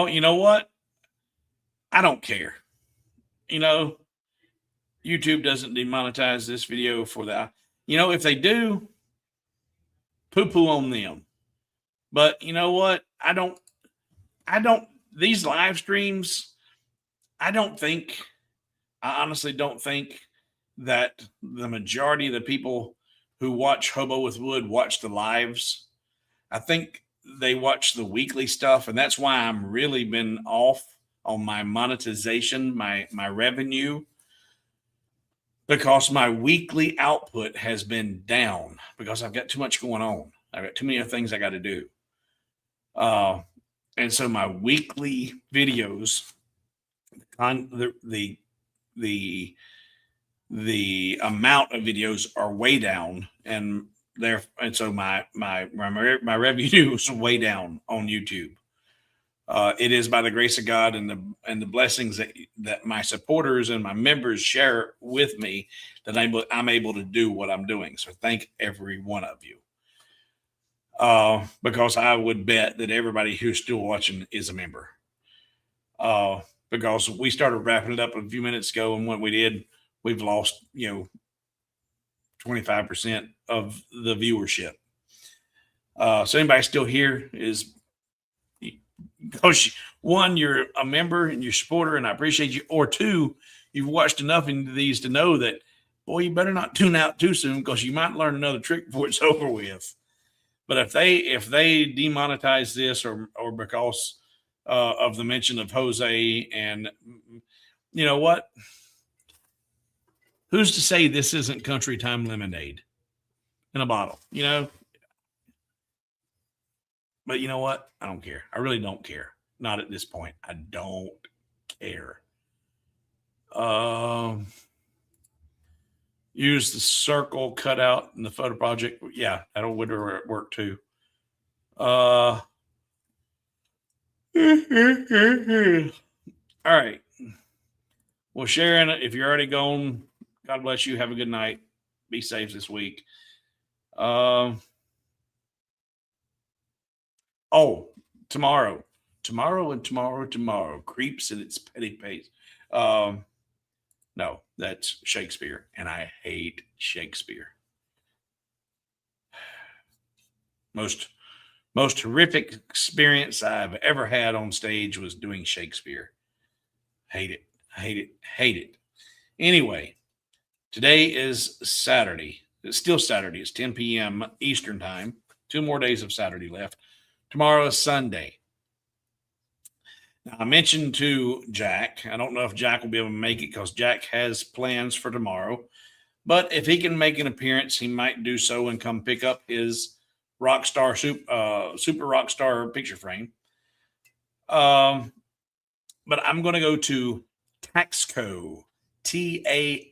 you know what? I don't care. You know, YouTube doesn't demonetize this video for that. You know, if they do, poo-poo on them. But you know what? I don't, these live streams, I honestly don't think that the majority of the people who watch Hobo with Wood watch the lives. I think they watch the weekly stuff, and that's why I'm really been off on my monetization, my revenue, because my weekly output has been down because I've got too much going on. I've got too many things I got to do. And so my weekly videos, the amount of videos are way down, and so my revenue is way down on YouTube. It is by the grace of God and the blessings that my supporters and my members share with me that I'm able to do what I'm doing. So thank every one of you. Because I would bet that everybody who's still watching is a member. Because we started wrapping it up a few minutes ago, and what we did, we've lost 25% of the viewership. So anybody still here is because one, you're a member and you're a supporter, and I appreciate you. Or two, you've watched enough into these to know that, boy, you better not tune out too soon because you might learn another trick before it's over with. But if they demonetize this or because of the mention of Jose, and you know what? Who's to say this isn't country time lemonade in a bottle? But you know what? I don't care. I really don't care. Not at this point. I don't care. Use the circle cutout in the photo project. Yeah, that'll work too. All right. Well, Sharon, if you're already gone, God bless you. Have a good night. Be safe this week. Tomorrow creeps at its petty pace. No, that's Shakespeare, and I hate Shakespeare. most horrific experience I've ever had on stage was doing Shakespeare. Hate it. Hate it. Hate it. Anyway, today is Saturday. It's still Saturday. It's 10 p.m. Eastern time. 2 more days of Saturday left. Tomorrow is Sunday. Now, I mentioned to Jack, I don't know if Jack will be able to make it because Jack has plans for tomorrow. But if he can make an appearance, he might do so and come pick up his super Rockstar picture frame. But I'm going to go to Taxco, Taxco,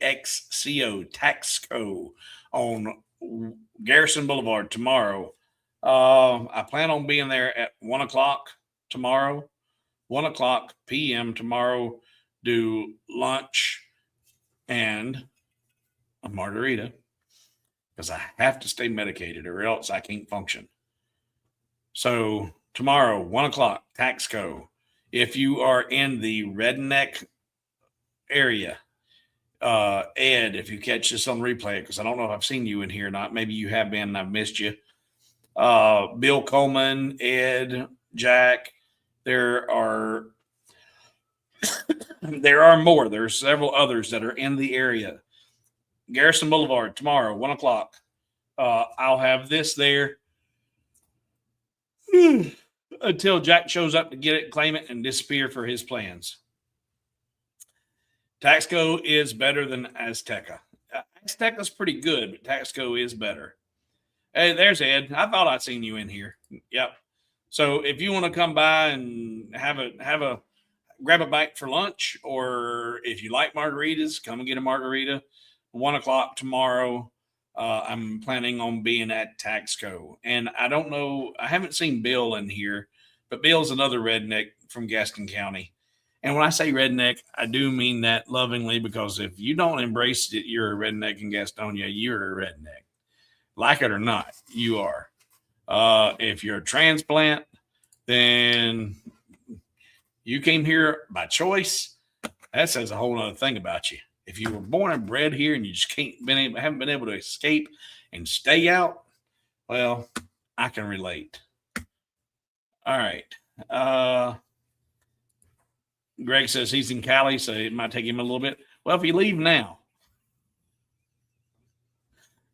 Taxco on Garrison Boulevard tomorrow. I plan on being there at 1 o'clock tomorrow, 1 o'clock p.m. tomorrow, do lunch and a margarita because I have to stay medicated or else I can't function. So tomorrow, 1 o'clock, Taxco. If you are in the Redneck area, Ed, if you catch this on replay, because I don't know if I've seen you in here or not, maybe you have been and I've missed you. Bill Coleman, Ed, Jack, there are more. There are several others that are in the area. Garrison Boulevard tomorrow, 1 o'clock. I'll have this there until Jack shows up to get it, claim it, and disappear for his plans. Taxco is better than Azteca. Azteca's pretty good, but Taxco is better. Hey, there's Ed. I thought I'd seen you in here. Yep. So if you want to come by and grab a bite for lunch, or if you like margaritas, come and get a margarita. 1 o'clock tomorrow. I'm planning on being at Taxco. And I don't know, I haven't seen Bill in here, but Bill's another redneck from Gaston County. And when I say redneck, I do mean that lovingly, because if you don't embrace it, you're a redneck in Gastonia, you're a redneck. Like it or not, you are. If you're a transplant, then you came here by choice. That says a whole other thing about you. If you were born and bred here and you just haven't been able to escape and stay out, well, I can relate. All right. Greg says he's in Cali, so it might take him a little bit. Well, if you leave now,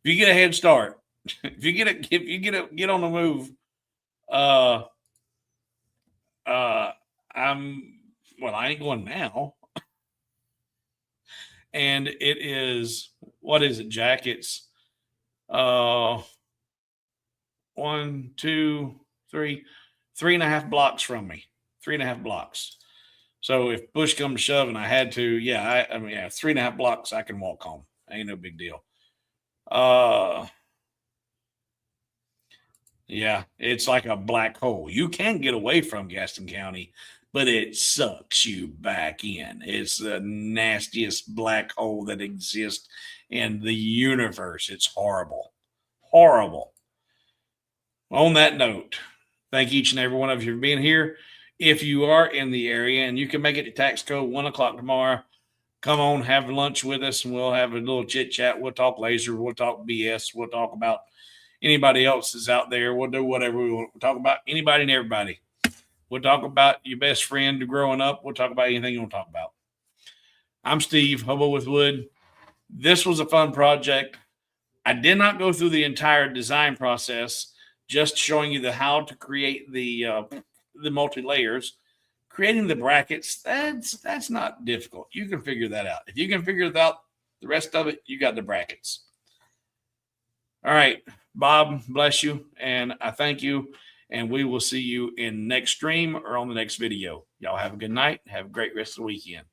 if you get a head start, if you get on the move, I ain't going now. And it is, what is it, Jack? It's 1, 2, 3, 3.5 blocks from me. 3.5 blocks. So if push comes to shove and I had to, 3.5 blocks, I can walk home. Ain't no big deal. Yeah, it's like a black hole. You can get away from Gaston County, but it sucks you back in. It's the nastiest black hole that exists in the universe. It's horrible. Horrible. On that note, thank each and every one of you for being here. If you are in the area and you can make it to Taxco 1 o'clock tomorrow, come on, have lunch with us, and we'll have a little chit-chat. We'll talk laser. We'll talk BS. We'll talk about anybody else that's out there. We'll do whatever we want. We'll talk about anybody and everybody. We'll talk about your best friend growing up. We'll talk about anything you want to talk about. I'm Steve, Hobo with Wood. This was a fun project. I did not go through the entire design process, just showing you how to create the multi-layers. Creating the brackets, that's not difficult. You can figure that out. If you can figure it out, the rest of it, you got the brackets. All right, Bob, bless you, and I thank you, and we will see you in next stream or on the next video. Y'all have a good night. Have a great rest of the weekend.